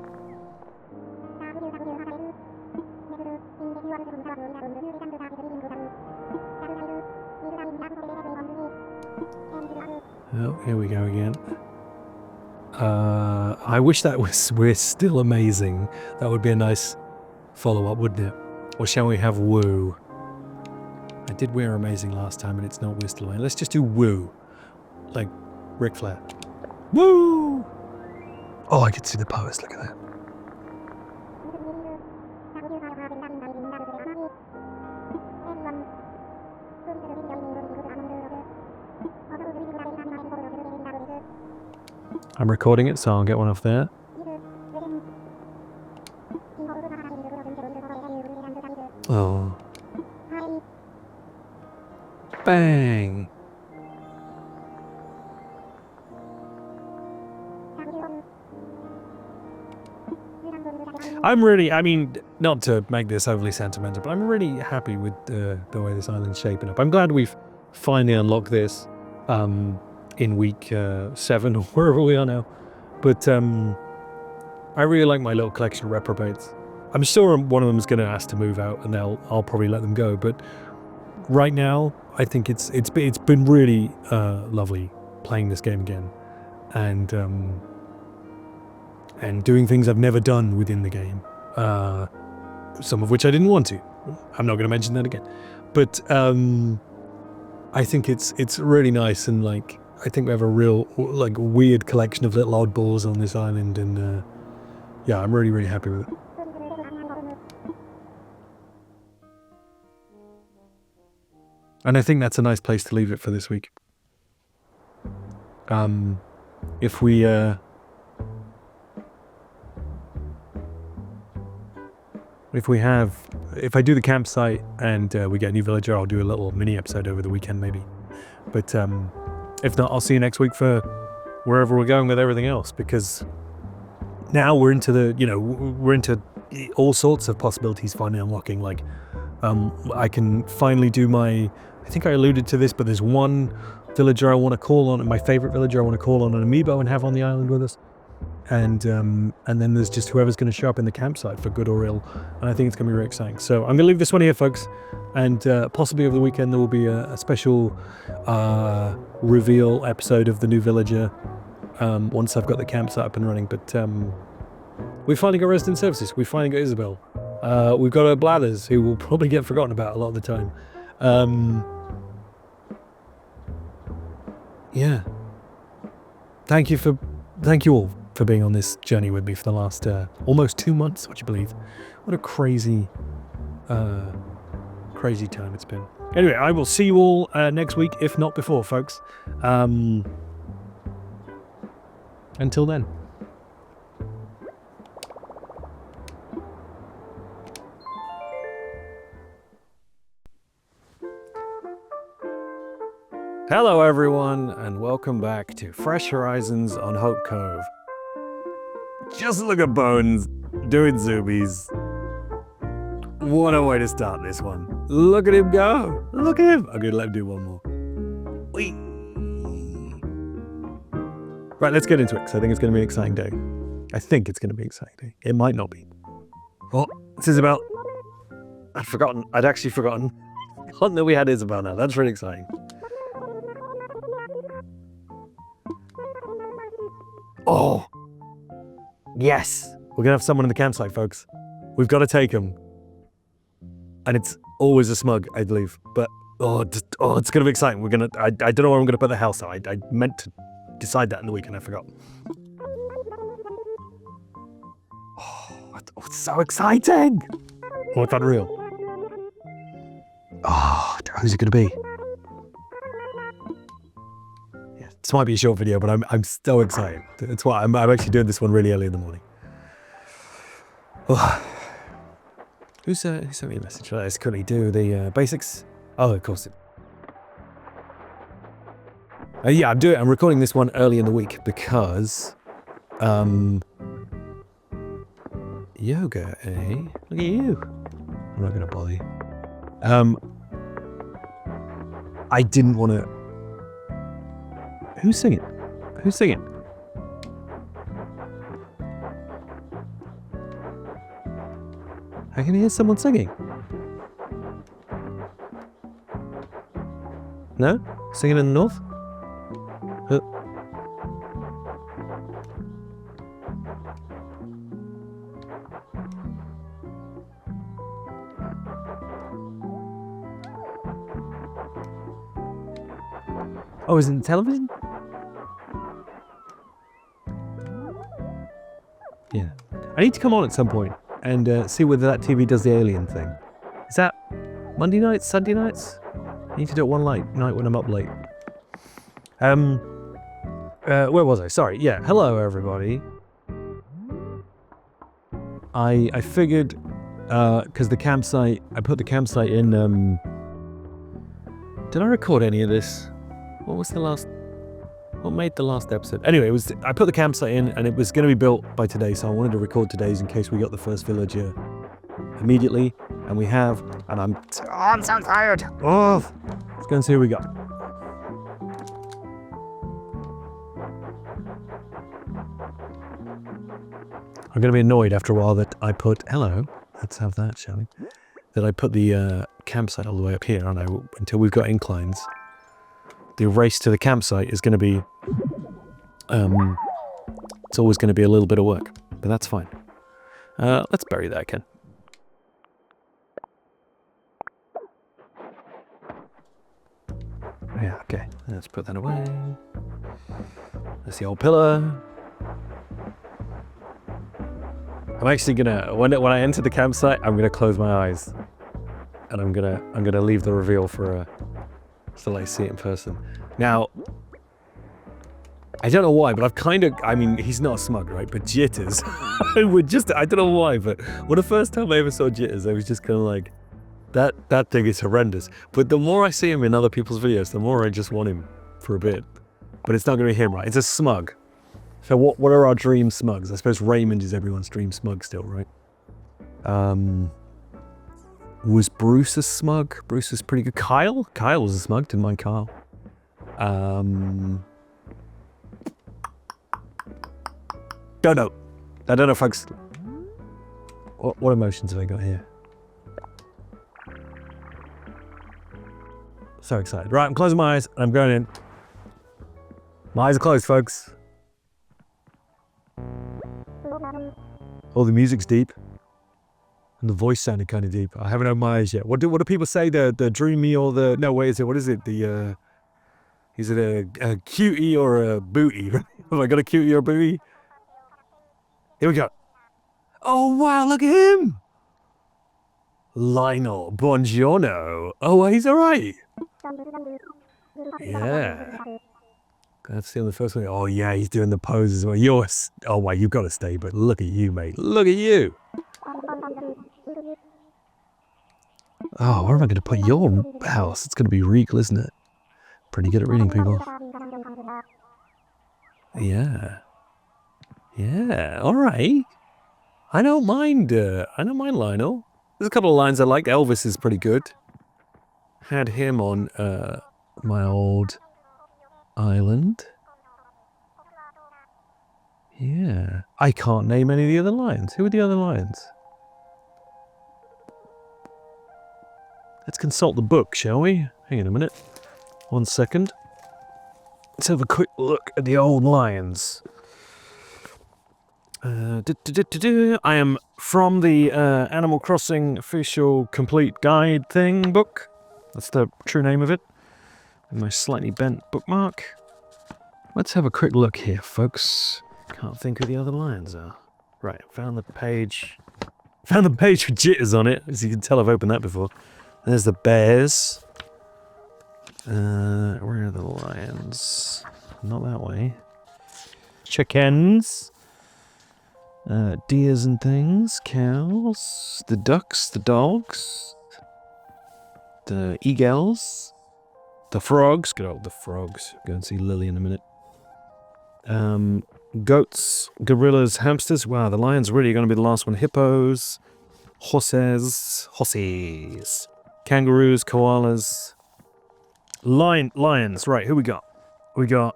Oh, here we go again. I wish that we're still amazing. That would be a nice follow-up, wouldn't it? Or shall we have woo? I did we're amazing last time and it's not we're still amazing. Let's just do woo. Like Ric Flair. Woo! Oh, I could see the pose. Look at that. I'm recording it, so I'll get one off there. Oh. Bang! I'm really, I mean, not to make this overly sentimental, but I'm really happy with the way this island's shaping up. I'm glad we've finally unlocked this in week 7 or wherever we are now. But I really like my little collection of reprobates. I'm sure one of them is going to ask to move out, and I'll probably let them go. But right now, I think it's been really lovely playing this game again, and doing things I've never done within the game. Some of which I didn't want to. I'm not going to mention that again. But I think it's really nice, and like I think we have a real like weird collection of little oddballs on this island, and yeah, I'm really happy with it. And I think that's a nice place to leave it for this week. If I do the campsite and we get a new villager, I'll do a little mini episode over the weekend maybe. But if not, I'll see you next week for wherever we're going with everything else, because now we're into we're into all sorts of possibilities finally unlocking. Like I can finally do I think I alluded to this, but there's one villager I want to call on, and my favorite villager I want to call on an amiibo and have on the island with us. And then there's just whoever's going to show up in the campsite for good or ill, and I think it's going to be really exciting. So I'm going to leave this one here, folks, and possibly over the weekend there will be a special reveal episode of the new villager once I've got the campsite up and running. But we finally got resident services. We finally got Isabel. We've got our Blathers, who will probably get forgotten about a lot of the time. Yeah. Thank you all for being on this journey with me for the last almost 2 months, would you believe? What a crazy time it's been. Anyway, I will see you all next week, if not before, folks. Until then. Hello everyone, and welcome back to Fresh Horizons on Hope Cove. Just look at Bones doing zoomies. What a way to start this one. Look at him go. Look at him. I'm going to let him do one more. Whee! Right, let's get into it, because I think it's going to be an exciting day. I think it's going to be an exciting day. It might not be. Oh, it's Isabel. I'd actually forgotten that we had Isabel now. That's really exciting. Oh, yes. We're going to have someone in the campsite, folks. We've got to take them. And it's always a smug, I believe. But, it's going to be exciting. I don't know where I'm going to put the house, though. I meant to decide that in the week and I forgot. Oh, it's so exciting. Oh, it's unreal. Oh, who's it going to be? This might be a short video, but I'm so excited. That's why I'm actually doing this one really early in the morning. Oh. Who sent me a message? Let's quickly do the basics. Oh, of course. Yeah, I'm recording this one early in the week because yoga, eh? Look at you. I'm not gonna bother you. I didn't want to. Who's singing? Who's singing? I can hear someone singing. No? Singing in the north? Oh, is it in television? Yeah. I need to come on at some point and see whether that TV does the alien thing. Is that Monday nights, Sunday nights? I need to do it one night when I'm up late. Where was I? Sorry. Yeah. Hello, everybody. I figured, because the campsite, I put the campsite in, did I record any of this? What was the last? What made the last episode? Anyway, I put the campsite in, and it was going to be built by today, so I wanted to record today's in case we got the first villager immediately, and we have, and I'm so tired. Oh, let's go and see who we got. I'm going to be annoyed after a while that I put, hello, let's have that, shall we? That I put the campsite all the way up here, aren't I? Until we've got inclines. The race to the campsite is going to be, it's always going to be a little bit of work, but that's fine. Let's bury that again. Yeah, okay, let's put that away. That's the old pillar. I'm actually gonna, when I enter the campsite, I'm gonna close my eyes. And I'm gonna leave the reveal for till I see it in person. Now, I don't know why, but I mean, he's not smug, right? But Jitters, I don't know why, but the first time I ever saw Jitters, I was just kind of like, that thing is horrendous. But the more I see him in other people's videos, the more I just want him for a bit. But it's not gonna be him, right? It's a smug. So what are our dream smugs? I suppose Raymond is everyone's dream smug still, right? Was Bruce a smug? Bruce was pretty good. Kyle was a smug, didn't mind Kyle. Don't know. I don't know, folks. What emotions have I got here? So excited. Right, I'm closing my eyes and I'm going in. My eyes are closed, folks. Oh, the music's deep. And the voice sounded kind of deep. I haven't opened my eyes yet. What do people say? The dreamy or the... No, wait, what is it? Is it a cutie or a booty? Have I got a cutie or a booty? Here we go. Oh, wow, look at him. Lionel, buongiorno. Oh, he's all right. Yeah. That's the first one. Oh, yeah, he's doing the pose as well. Oh, wow, you've got to stay, but look at you, mate. Look at you. Oh, where am I going to put your house? It's going to be regal, isn't it? Pretty good at reading people. Yeah. Yeah, all right. I don't mind Lionel. There's a couple of lines I liked. Elvis is pretty good. Had him on my old island. Yeah. I can't name any of the other lions. Who are the other lions? Let's consult the book, shall we? Hang on a minute. 1 second. Let's have a quick look at the old lions. I am from the Animal Crossing official complete guide thing book. That's the true name of it. And my slightly bent bookmark. Let's have a quick look here, folks. Can't think who the other lions are. Right, found the page. Found the page with Jitters on it. As you can tell, I've opened that before. There's the bears. Where are the lions? Not that way. Chickens. Deers and things. Cows. The ducks. The dogs. The eagles. The frogs. Good old the frogs. Go and see Lily in a minute. Goats. Gorillas. Hamsters. Wow, the lions really are going to be the last one. Hippos. Horses. Kangaroos. Koalas. Lions. Right, who we got? We got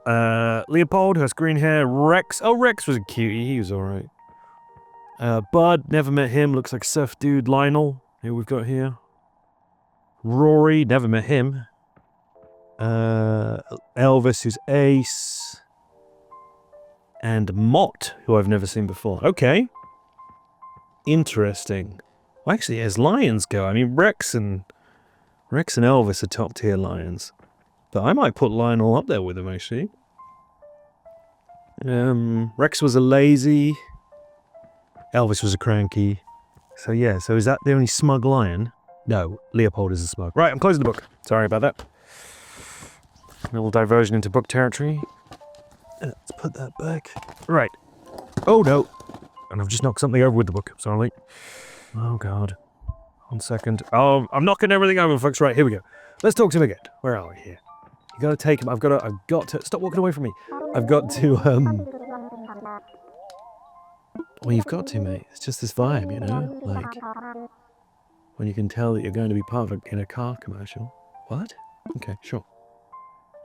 Leopold, who has green hair. Rex. Oh, Rex was a cutie. He was alright. Bud, never met him. Looks like surf dude. Lionel, who we've got here. Rory, never met him. Elvis, who's Ace. And Mott, who I've never seen before. Okay. Interesting. Well, actually, as lions go, I mean, Rex and Elvis are top tier lions. But I might put Lionel up there with them, actually. Rex was a lazy. Elvis was a cranky. So yeah, so is that the only smug lion? No, Leopold is a smug. Right, I'm closing the book. Sorry about that. A little diversion into book territory. Let's put that back. Right. Oh no. And I've just knocked something over with the book. Sorry. Oh god. 1 second. Oh, I'm knocking everything over, folks. Right, here we go. Let's talk to him again. Where are we here? gotta take him. I've got to stop walking away from me. I've got to well, you've got to, mate. It's just this vibe, you know? Like when you can tell that you're going to be part of in a car commercial. What? Okay, sure.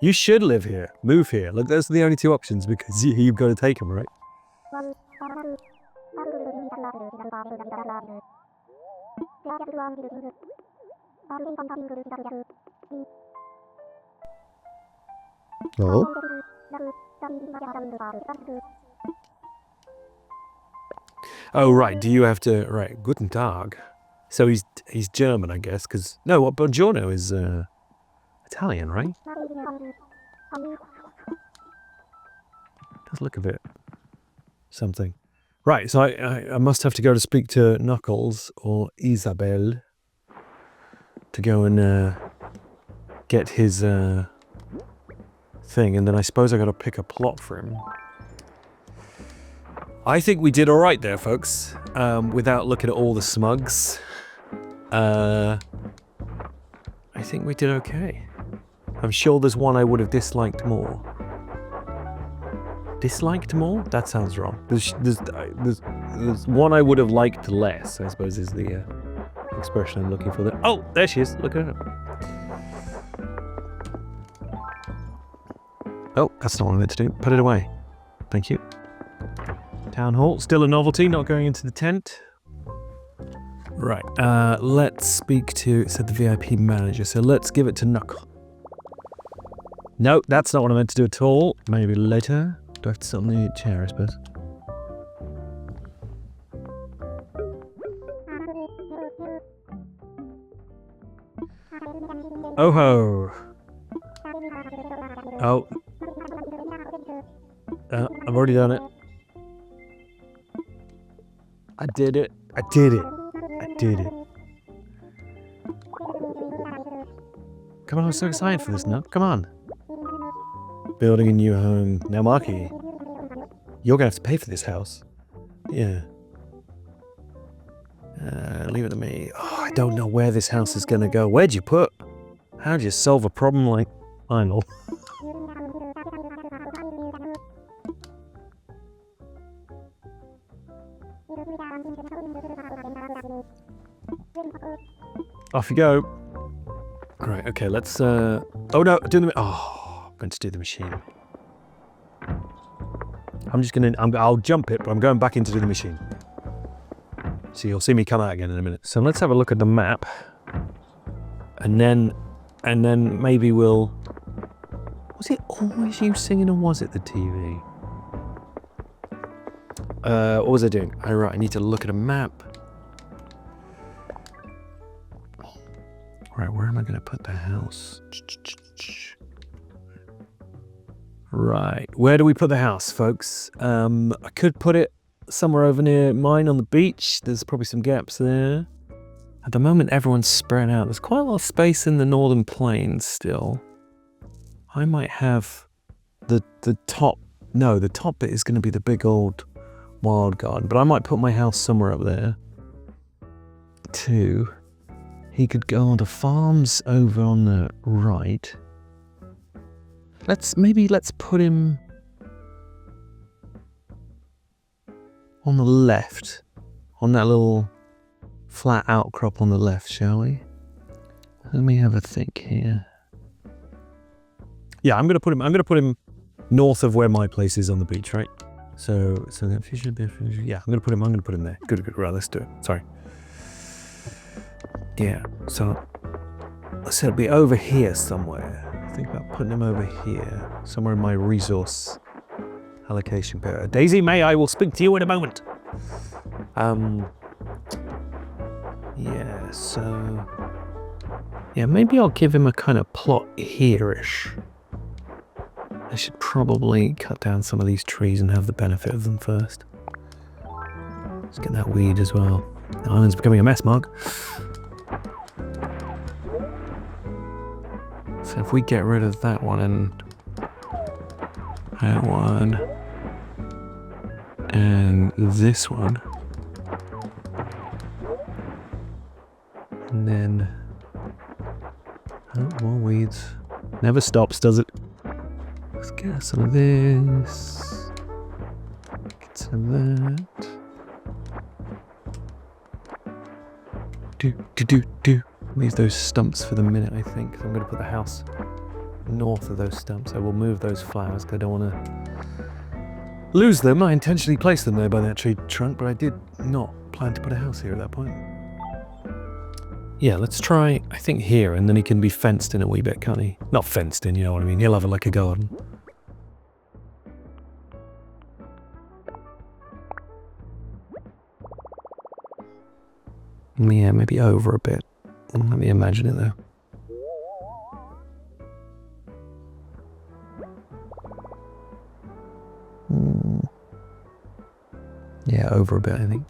You should live here. Move here. Look, those are the only two options because you've got to take him, right? Oh. Oh, right. Do you have to... Right. Guten Tag. So he's German, I guess, because... No, what Buongiorno is Italian, right? Does look a bit... something. Right, so I must have to go to speak to Knuckles or Isabel to go and get his thing, and then I suppose I got to pick a plot for him. I think we did all right there, folks, without looking at all the smugs. I think we did okay. I'm sure there's one I would have disliked more. Disliked more? That sounds wrong. There's one I would have liked less, I suppose, is the expression I'm looking for there. Oh, there she is. Look at her. Oh, that's not what I meant to do. Put it away. Thank you. Town hall. Still a novelty, not going into the tent. Right. Let's speak to, said the VIP manager, so let's give it to Knuckle. No, that's not what I meant to do at all. Maybe later. Do I have to sit on the chair, I suppose? Oh ho! Oh. I've already done it. I did it. I did it. I did it. Come on, I'm so excited for this now. Come on. Building a new home. Now, Marky, you're going to have to pay for this house. Yeah. Leave it to me. Oh, I don't know where this house is going to go. Where'd you put? How'd you solve a problem like final? Off you go. Right, okay, let's, oh no, do the, oh, I'm going to do the machine. I'm just going to, I'll jump it, but I'm going back in to do the machine. So you'll see me come out again in a minute. So let's have a look at the map. And then maybe we'll, was it always you singing or was it the TV? What was I doing? Oh, right, I need to look at a map. Right, where am I going to put the house? Right, where do we put the house, folks? I could put it somewhere over near mine on the beach. There's probably some gaps there. At the moment, everyone's spread out. There's quite a lot of space in the northern plains still. I might have the top... No, the top bit is going to be the big old wild garden, but I might put my house somewhere up there. Too. He could go on to farms over on the right. Let's put him on the left, on that little flat outcrop on the left, shall we? Let me have a think here. Yeah, I'm gonna put him north of where my place is on the beach, right? So yeah, I'm gonna put him there. Good. Right, let's do it. Sorry. Yeah, so it'll be over here somewhere. Think about putting him over here, somewhere in my resource allocation pair. Daisy May, I will speak to you in a moment. Yeah, so yeah, maybe I'll give him a kind of plot here-ish. I should probably cut down some of these trees and have the benefit of them first. Let's get that weed as well. The island's becoming a mess, Mark. So if we get rid of that one and that one and this one, and then more weeds. Never stops, does it? Let's get some of this. Get some of that. Do. Leave those stumps for the minute, I think. I'm going to put the house north of those stumps. I will move those flowers because I don't want to lose them. I intentionally placed them there by that tree trunk, but I did not plan to put a house here at that point. Yeah, let's try, I think, here, and then he can be fenced in a wee bit, can't he? Not fenced in, you know what I mean? He'll have it like a garden. Yeah, maybe over a bit. Let me imagine it, though. Yeah, over a bit, I think.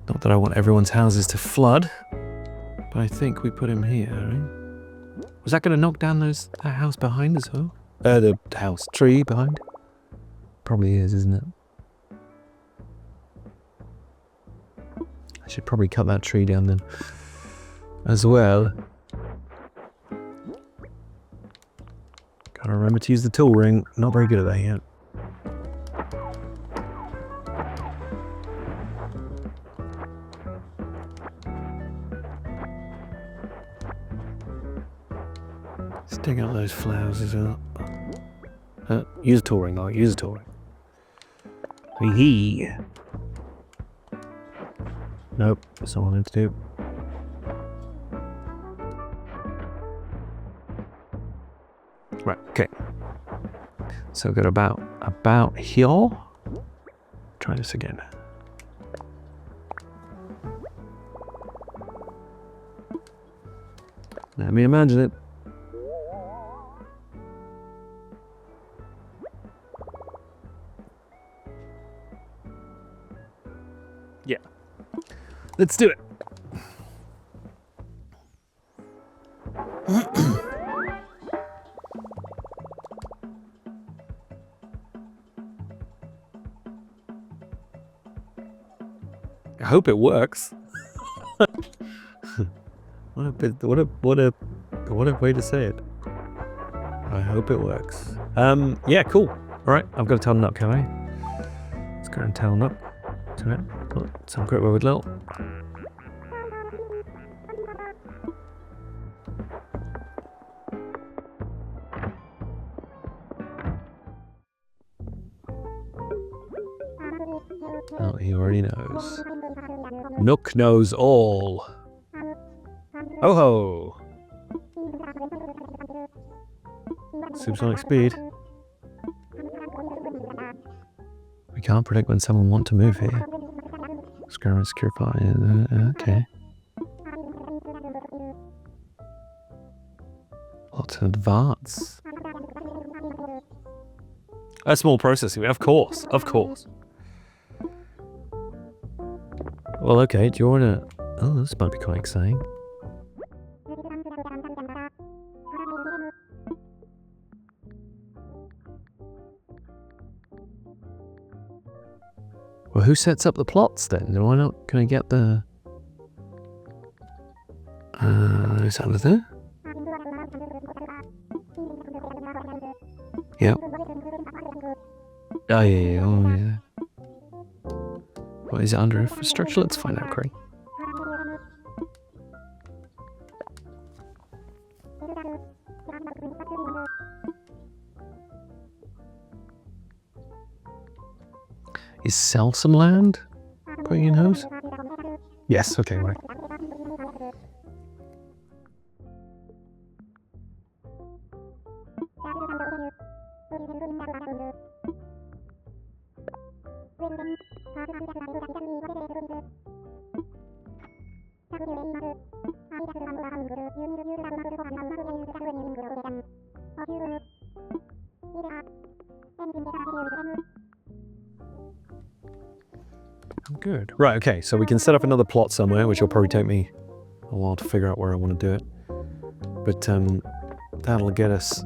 Not that I want everyone's houses to flood, but I think we put him here, right? Was that going to knock down that house behind as well? The house tree behind? Probably is, isn't it? I should probably cut that tree down then as well. Gotta remember to use the tool ring. Not very good at that yet. Stick out those flowers as well. Use a tool ring, I'll use a tool ring. Hee. Nope, that's not what I wanted to do. Right, okay. So we've got about here. Try this again. Let me imagine it. Yeah. Let's do it. I hope it works. What a way to say it. I hope it works. Yeah, cool. All right, I've got to tell Nut, can I? Let's go and tell Nut. To it. Some great word with little. Oh, he already knows. Nook knows all. Oh ho! Supersonic speed. We can't predict when someone wants to move here. Secure and secure file. Okay. Lots of advance. A small processing. Of course. Of course. Well, okay. Do you want to... Oh, this might be quite exciting. Well, who sets up the plots then? Why not? Can I get the... is that under there? Yep. Oh, yeah. Oh, yeah. What is it under infrastructure? Let's find out, Craig. Is sell some land? Putting in hose? Yes, okay, right. Good. Right, okay, so we can set up another plot somewhere, which will probably take me a while to figure out where I want to do it. But that'll get us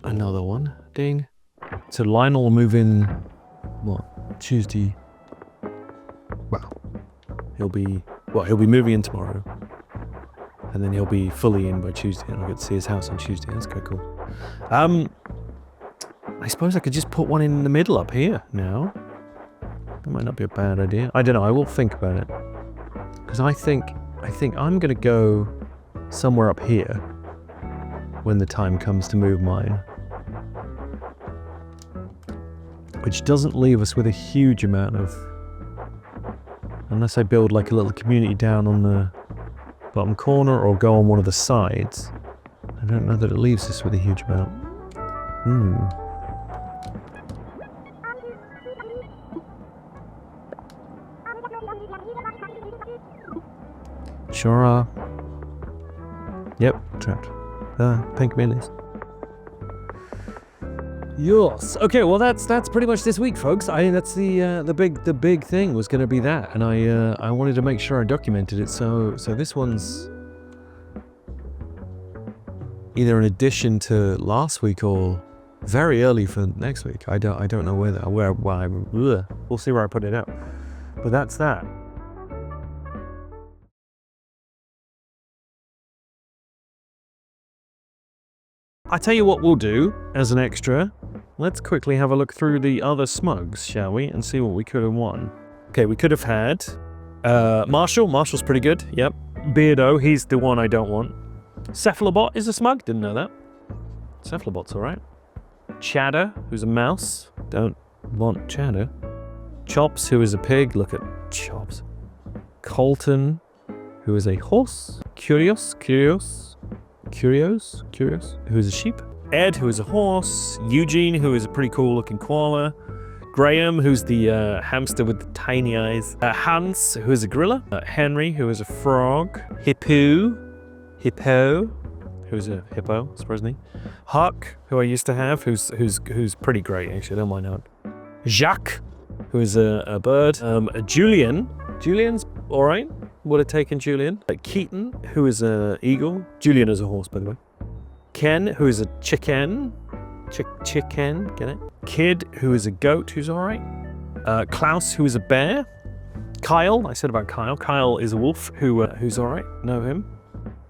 another one. Ding. So Lionel will move in, what, Tuesday? Well, he'll be moving in tomorrow. And then he'll be fully in by Tuesday, and I'll get to see his house on Tuesday. That's quite cool. I suppose I could just put one in the middle up here now. That might not be a bad idea. I don't know. I will think about it. Because I think I'm going to go somewhere up here when the time comes to move mine. Which doesn't leave us with a huge amount of... Unless I build like a little community down on the bottom corner or go on one of the sides. I don't know that it leaves us with a huge amount. Sure are. Yep, trapped. Pink millies. Yes. Okay. Well, that's pretty much this week, folks. I think that's the big thing was going to be that, and I wanted to make sure I documented it. So this one's either an addition to last week or very early for next week. I don't know where. We'll see where I put it out. But that's that. I tell you what we'll do as an extra. Let's quickly have a look through the other smugs, shall we? And see what we could have won. Okay, we could have had Marshall. Marshall's pretty good. Yep. Beardo, he's the one I don't want. Cephalobot is a smug. Didn't know that. Cephalobot's alright. Chatter, who's a mouse. Don't want Chatter. Chops, who is a pig. Look at Chops. Colton, who is a horse. Curious, who is a sheep. Ed, who is a horse. Eugene, who is a pretty cool looking koala. Graham, who's the hamster with the tiny eyes. Hans, who is a gorilla. Henry, who is a frog. Hippo, who's a hippo, surprisingly. Huck, who I used to have, who's pretty great actually, I don't mind that. Jacques, who is a bird. Julian's alright. Would have taken Julian. Keaton, who is an eagle. Julian is a horse, by the way. Ken, who is a chicken. Chicken, get it? Kid, who is a goat, who's alright. Klaus, who is a bear. Kyle, I said about Kyle. Kyle is a wolf, who's alright. Know him.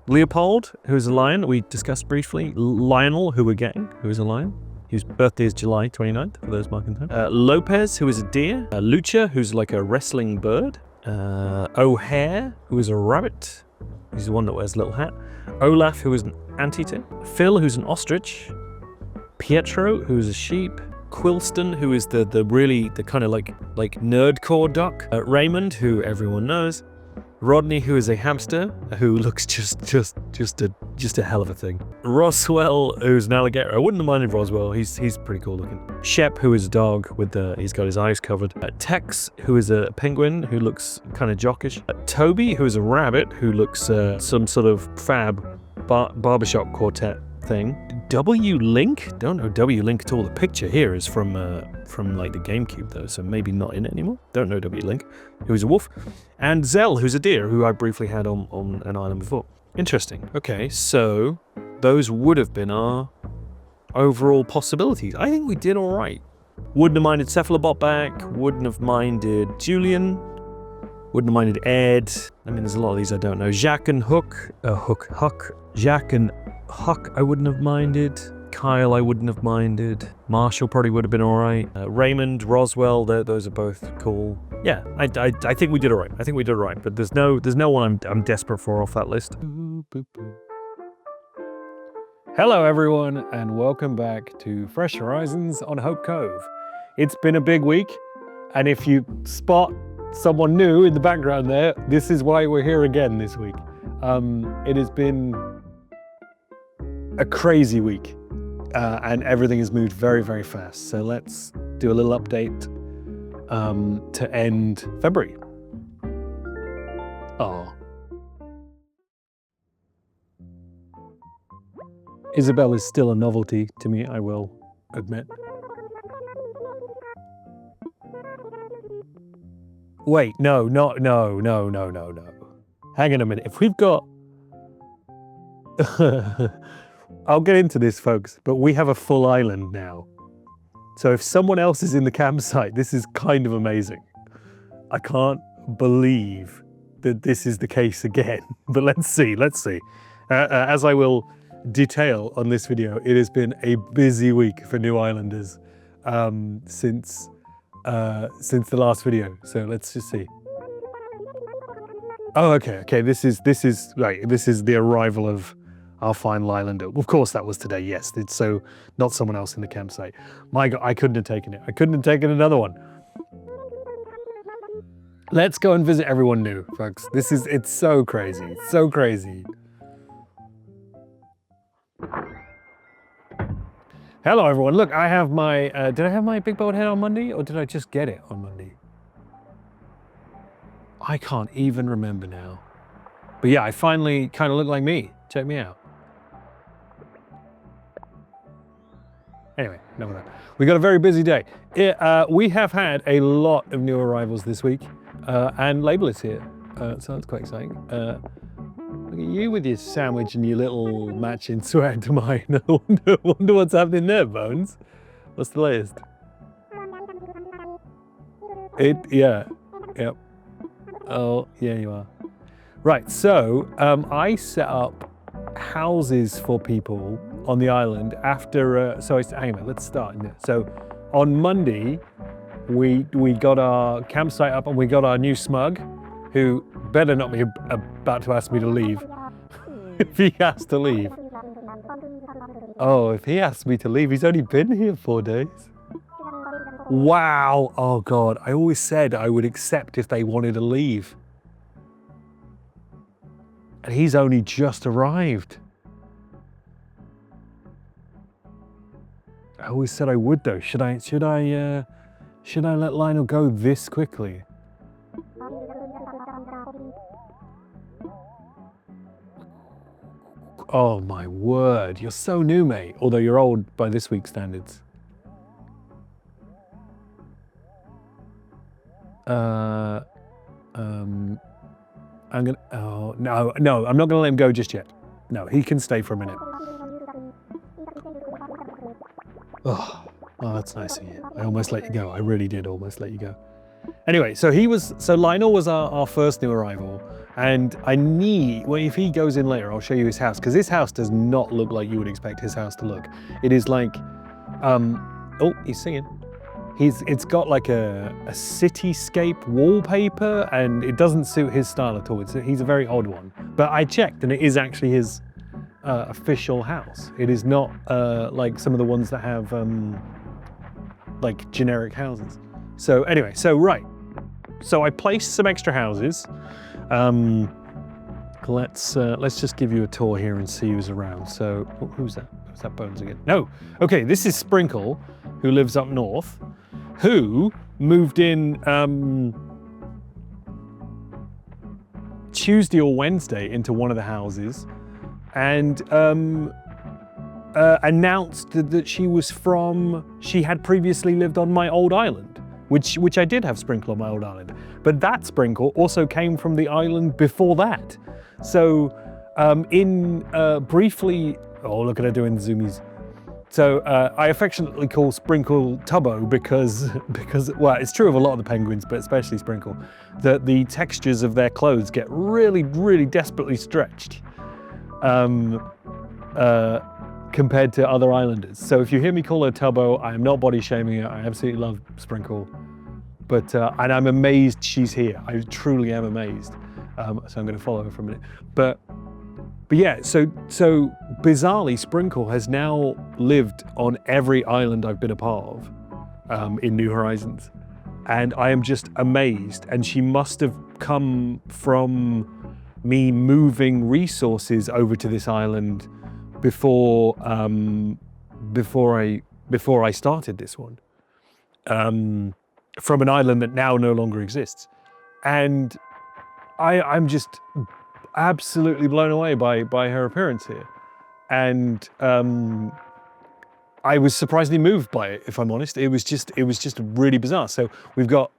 Leopold, who is a lion, we discussed briefly. Lionel, who we're getting, who is a lion. Whose birthday is July 29th, for those marking time. Lopez, who is a deer. Lucha, who's like a wrestling bird. O'Hare, who is a rabbit. He's the one that wears a little hat. Olaf, who is an anteater. Phil, who's an ostrich. Pietro, who is a sheep. Quilston, who is the kind of like nerdcore duck. Raymond, who everyone knows. Rodney, who is a hamster, who looks just a hell of a thing. Roswell, who's an alligator. I wouldn't have minded Roswell. He's pretty cool looking. Shep, who is a dog with he's got his eyes covered. Tex, who is a penguin, who looks kind of jockish. Toby, who is a rabbit, who looks some sort of fab barbershop quartet thing. W-Link? Don't know W-Link at all. The picture here is from like the GameCube though, so maybe not in it anymore. Don't know W-Link. Who's a wolf. And Zell, who's a deer, who I briefly had on an island before. Interesting. Okay, so those would have been our overall possibilities. I think we did all right. Wouldn't have minded Cephalobot back. Wouldn't have minded Julian. Wouldn't have minded Ed. I mean, there's a lot of these I don't know. Jacques and Huck. Jacques and Huck, I wouldn't have minded. Kyle, I wouldn't have minded. Marshall probably would have been all right. Raymond, Roswell, those are both cool. Yeah, I think we did all right. I think we did all right. But there's no one I'm desperate for off that list. Hello, everyone, and welcome back to Fresh Horizons on Hope Cove. It's been a big week, and if you spot someone new in the background there, this is why we're here again this week. It has been a crazy week, and everything has moved very, very fast. So let's do a little update to end February. Oh. Isabel is still a novelty to me, I will admit. Wait, no. Hang on a minute. If we've got... I'll get into this, folks, but we have a full island now. So if someone else is in the campsite, this is kind of amazing. I can't believe that this is the case again. But let's see. As I will detail on this video, it has been a busy week for New Islanders since the last video. So let's just see. Oh, okay. This is right. This is the arrival of our final islander. Of course, that was today. Yes, it's so not someone else in the campsite. My God, I couldn't have taken it. I couldn't have taken another one. Let's go and visit everyone new, folks. It's so crazy. It's so crazy. Hello, everyone. Look, I have my, did I have my big bold head on Monday or did I just get it on Monday? I can't even remember now. But yeah, I finally kind of look like me. Check me out. Anyway, enough of that. We got a very busy day. We have had a lot of new arrivals this week, and Label is here, so that's quite exciting. Look at you with your sandwich and your little matching sweat to mine. I wonder what's happening there, Bones. What's the latest? Yeah. Yep. Oh, yeah, you are. Right, so I set up houses for people on the island after, hang on, let's start. So on Monday, we got our campsite up and we got our new smug, who better not be about to ask me to leave. If he has to leave. Oh, if he asks me to leave, he's only been here 4 days. Wow, oh God, I always said I would accept if they wanted to leave. And he's only just arrived. I always said I would though. Should I let Lionel go this quickly? Oh my word, you're so new, mate. Although you're old by this week's standards. I'm gonna, oh, no, I'm not gonna let him go just yet. No, he can stay for a minute. Oh, that's nice of you. I almost let you go. I really did almost let you go. Anyway, so Lionel was our first new arrival, and well, if he goes in later, I'll show you his house, because this house does not look like you would expect his house to look. It is like, oh, he's singing. It's got like a cityscape wallpaper, and it doesn't suit his style at all. He's a very odd one. But I checked, and it is actually his official house. It is not like some of the ones that have like generic houses. So anyway, right. So I placed some extra houses. Let's just give you a tour here and see who's around. So who's that? Who's that Bones again? No. Okay, this is Sprinkle, who lives up north, who moved in Tuesday or Wednesday into one of the houses, and announced that she had previously lived on my old island, which I did have Sprinkle on my old island. But that Sprinkle also came from the island before that. So briefly, oh, look at her doing zoomies. So I affectionately call Sprinkle Tubbo because, well, it's true of a lot of the penguins, but especially Sprinkle, that the textures of their clothes get really, really desperately stretched compared to other islanders. So if you hear me call her Tubbo, I am not body shaming her. I absolutely love Sprinkle. But, and I'm amazed she's here. I truly am amazed. So I'm going to follow her for a minute. But yeah, so bizarrely, Sprinkle has now lived on every island I've been a part of in New Horizons. And I am just amazed. And she must have come from me moving resources over to this island before I started this one. From an island that now no longer exists. And I'm just absolutely blown away by her appearance here. And I was surprisingly moved by it, if I'm honest. It was just really bizarre. So we've got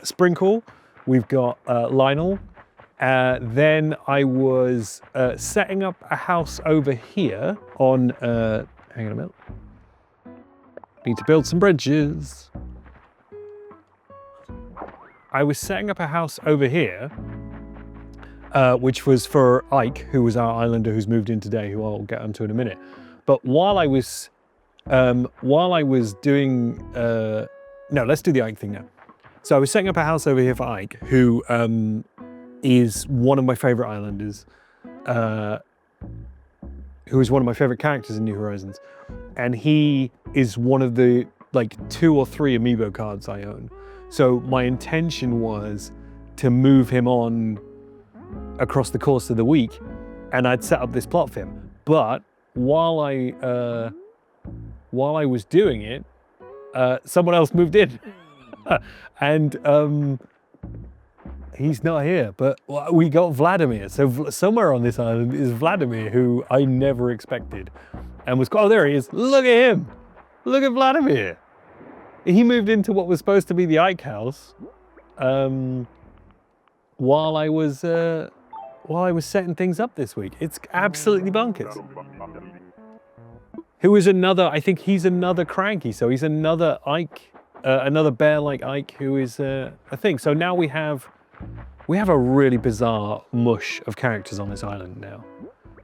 Sprinkle, we've got Lionel. Then I was setting up a house over here on, hang on a minute. Need to build some bridges. I was setting up a house over here, which was for Ike, who was our islander who's moved in today, who I'll get onto in a minute. But while I was doing, no, let's do the Ike thing now. So I was setting up a house over here for Ike, who is one of my favorite islanders, who is one of my favorite characters in New Horizons. And he is one of the like 2 or 3 amiibo cards I own. So my intention was to move him on across the course of the week, and I'd set up this plot for him. But while I was doing it, someone else moved in, and he's not here. But we got Vladimir. So somewhere on this island is Vladimir, who I never expected, and was oh, there he is. Look at him. Look at Vladimir. He moved into what was supposed to be the Ike house while I was setting things up this week. It's absolutely bonkers. Who is another, I think he's another cranky, so he's another Ike, another bear like Ike who is a thing. So now we have a really bizarre mush of characters on this island now.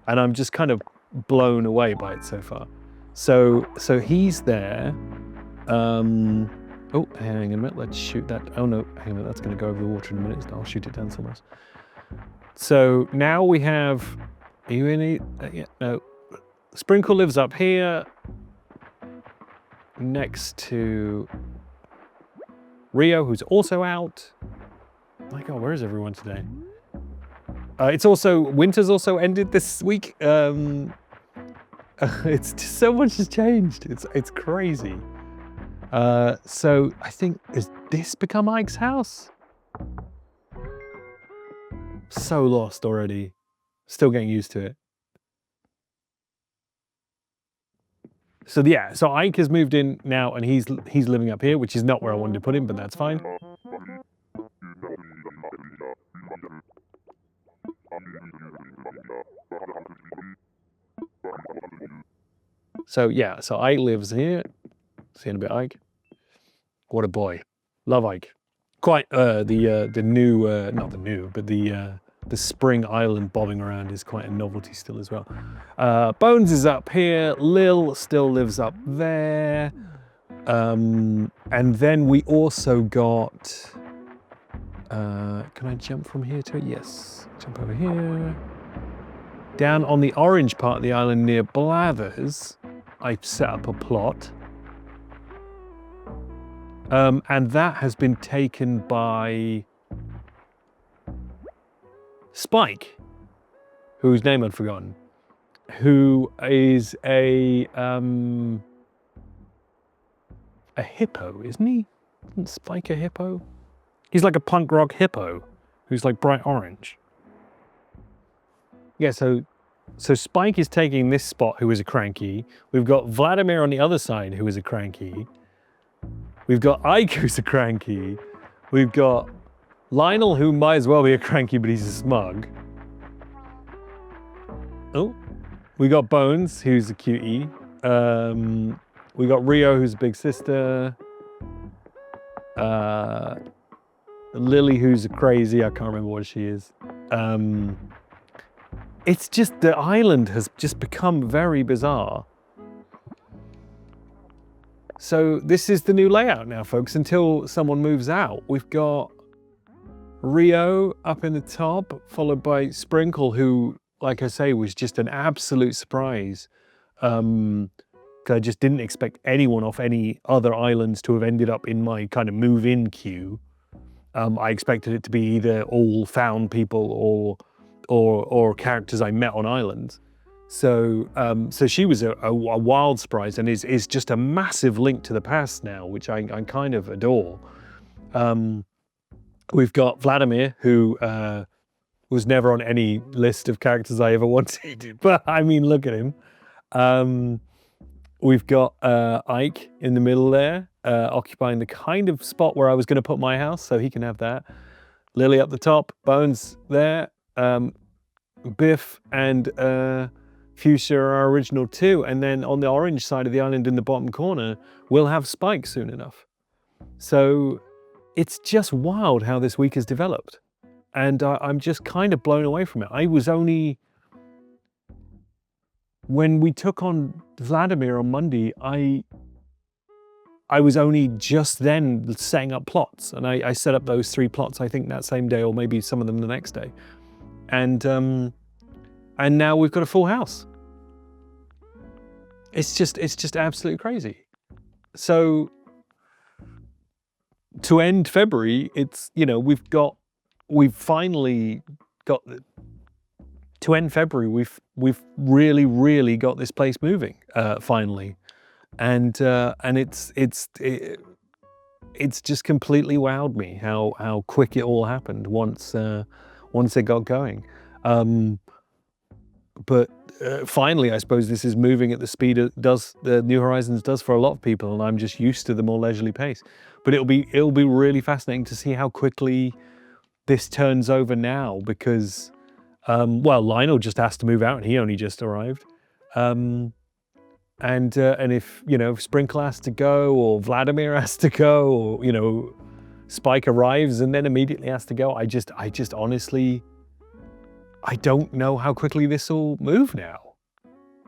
And I'm just kind of blown away by it so far. So he's there. Oh, hang on a minute, let's shoot that. Oh no, hang on a minute, that's gonna go over the water in a minute. I'll shoot it down somewhere else. So now we have, are you in it? Yeah, no. Sprinkle lives up here, next to Rio, who's also out. My God, where is everyone today? It's also, winter's also ended this week. It's just, so much has changed. It's crazy. So I think, has this become Ike's house? So lost already. Still getting used to it. So yeah, so Ike has moved in now, and he's living up here, which is not where I wanted to put him, but that's fine. So yeah, so Ike lives here. See you in a bit, Ike. What a boy. Love Ike. Quite the new, not the new, but the spring island bobbing around is quite a novelty still as well. Bones is up here. Lil still lives up there. And then we also got, can I jump from here to it? Yes, jump over here. Down on the orange part of the island near Blathers, I've set up a plot. And that has been taken by Spike, whose name I'd forgotten, who is a hippo, isn't he? Isn't Spike a hippo? He's like a punk rock hippo who's like bright orange. Yeah, so Spike is taking this spot, who is a cranky. We've got Vladimir on the other side, who is a cranky. We've got Ike, who's a cranky. We've got Lionel, who might as well be a cranky, but he's a smug. Oh, we got Bones, who's a cutie. We got Rio, who's a big sister. Lily, who's a crazy, I can't remember what she is. It's just, the island has just become very bizarre. So this is the new layout now, folks, until someone moves out. We've got Rio up in the top, followed by Sprinkle, who, like I say, was just an absolute surprise. I just didn't expect anyone off any other islands to have ended up in my kind of move-in queue. I expected it to be either all found people or characters I met on islands. So she was a wild surprise, and is just a massive link to the past now, which I kind of adore. We've got Vladimir, who was never on any list of characters I ever wanted, but I mean, look at him. We've got Ike in the middle there, occupying the kind of spot where I was going to put my house, so he can have that. Lily up the top, Bones there, Biff and Fuchsia are our original 2, and then on the orange side of the island in the bottom corner, we'll have Spike soon enough. So it's just wild how this week has developed. And I'm just kind of blown away from it. I was only, when we took on Vladimir on Monday, I was only just then setting up plots, and I set up those 3 plots, I think that same day, or maybe some of them the next day. And now we've got a full house. It's just absolutely crazy. So to end February, it's, you know, we've finally got to end February. We've really got this place moving finally, and it's just completely wowed me how quick it all happened once it got going. But finally, I suppose this is moving at the speed the New Horizons does for a lot of people, and I'm just used to the more leisurely pace. But it'll be really fascinating to see how quickly this turns over now, because well, Lionel just has to move out, and he only just arrived. And if, you know, Sprinkle has to go, or Vladimir has to go, or, you know, Spike arrives and then immediately has to go, I just honestly, I don't know how quickly this will move now,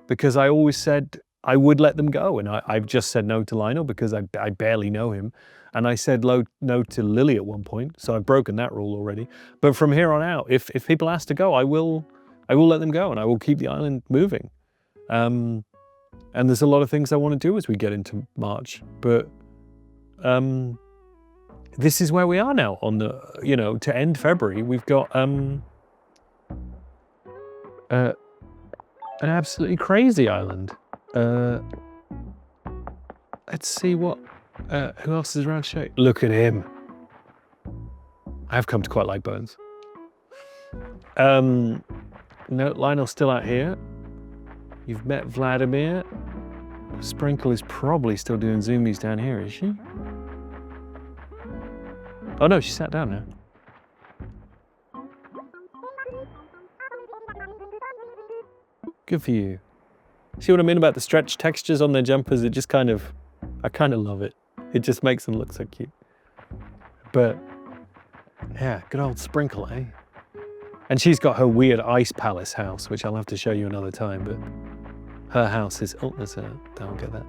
because I always said I would let them go, and I've just said no to Lionel because I barely know him, and I said no to Lily at one point, so I've broken that rule already. But from here on out, if people ask to go, I will let them go, and I will keep the island moving. And there's a lot of things I want to do as we get into March, but this is where we are now on the, you know, to end February. We've got an absolutely crazy island. Let's see what who else is around to show you. Look at him. I've come to quite like Bones. No, Lionel's still out here. You've met Vladimir. Sprinkle is probably still doing zoomies down here, is she? Oh no, she sat down now. Good for you. See what I mean about the stretch textures on their jumpers? It just kind of, I kind of love it. It just makes them look so cute. But yeah, good old Sprinkle, eh? And she's got her weird ice palace house, which I'll have to show you another time, but her house is, oh, there's a, don't get that.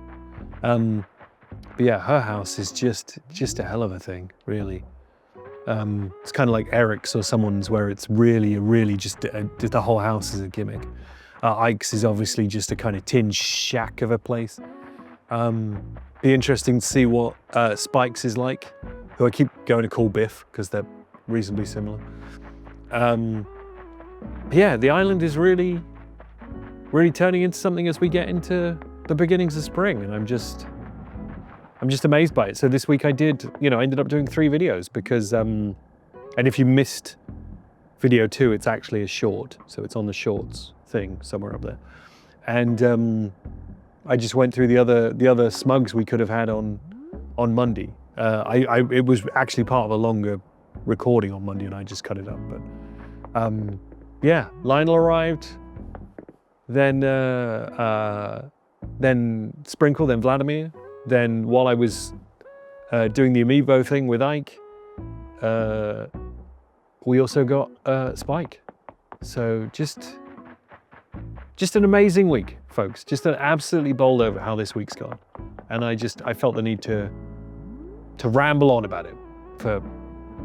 But yeah, her house is just a hell of a thing, really. It's kind of like Eric's or someone's, where it's really just the whole house is a gimmick. Ike's is obviously just a kind of tin shack of a place. Be interesting to see what Spike's is like, who I keep going to call Biff because they're reasonably similar. Yeah, the island is really turning into something as we get into the beginnings of spring, and I'm just amazed by it. So this week I did, you know, I ended up doing 3 videos because, and if you missed video 2, it's actually a short, so it's on the shorts thing somewhere up there. And I just went through the other smugs we could have had on Monday. It was actually part of a longer recording on Monday, and I just cut it up. But yeah, Lionel arrived, then Sprinkle, then Vladimir. Then while I was doing the Amiibo thing with Ike, we also got Spike. So just an amazing week, folks. Just an absolutely bowled over how this week's gone. And I felt the need to ramble on about it for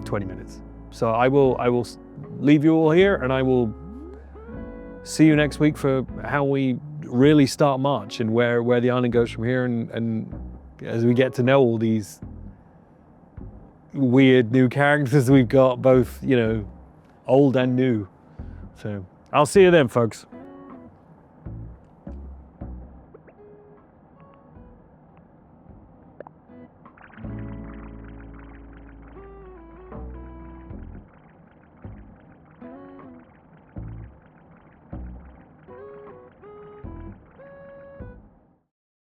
20 minutes. So I will leave you all here, and I will see you next week for how we really start March and where the island goes from here, and as we get to know all these weird new characters we've got, both, you know, old and new. So I'll see you then, folks.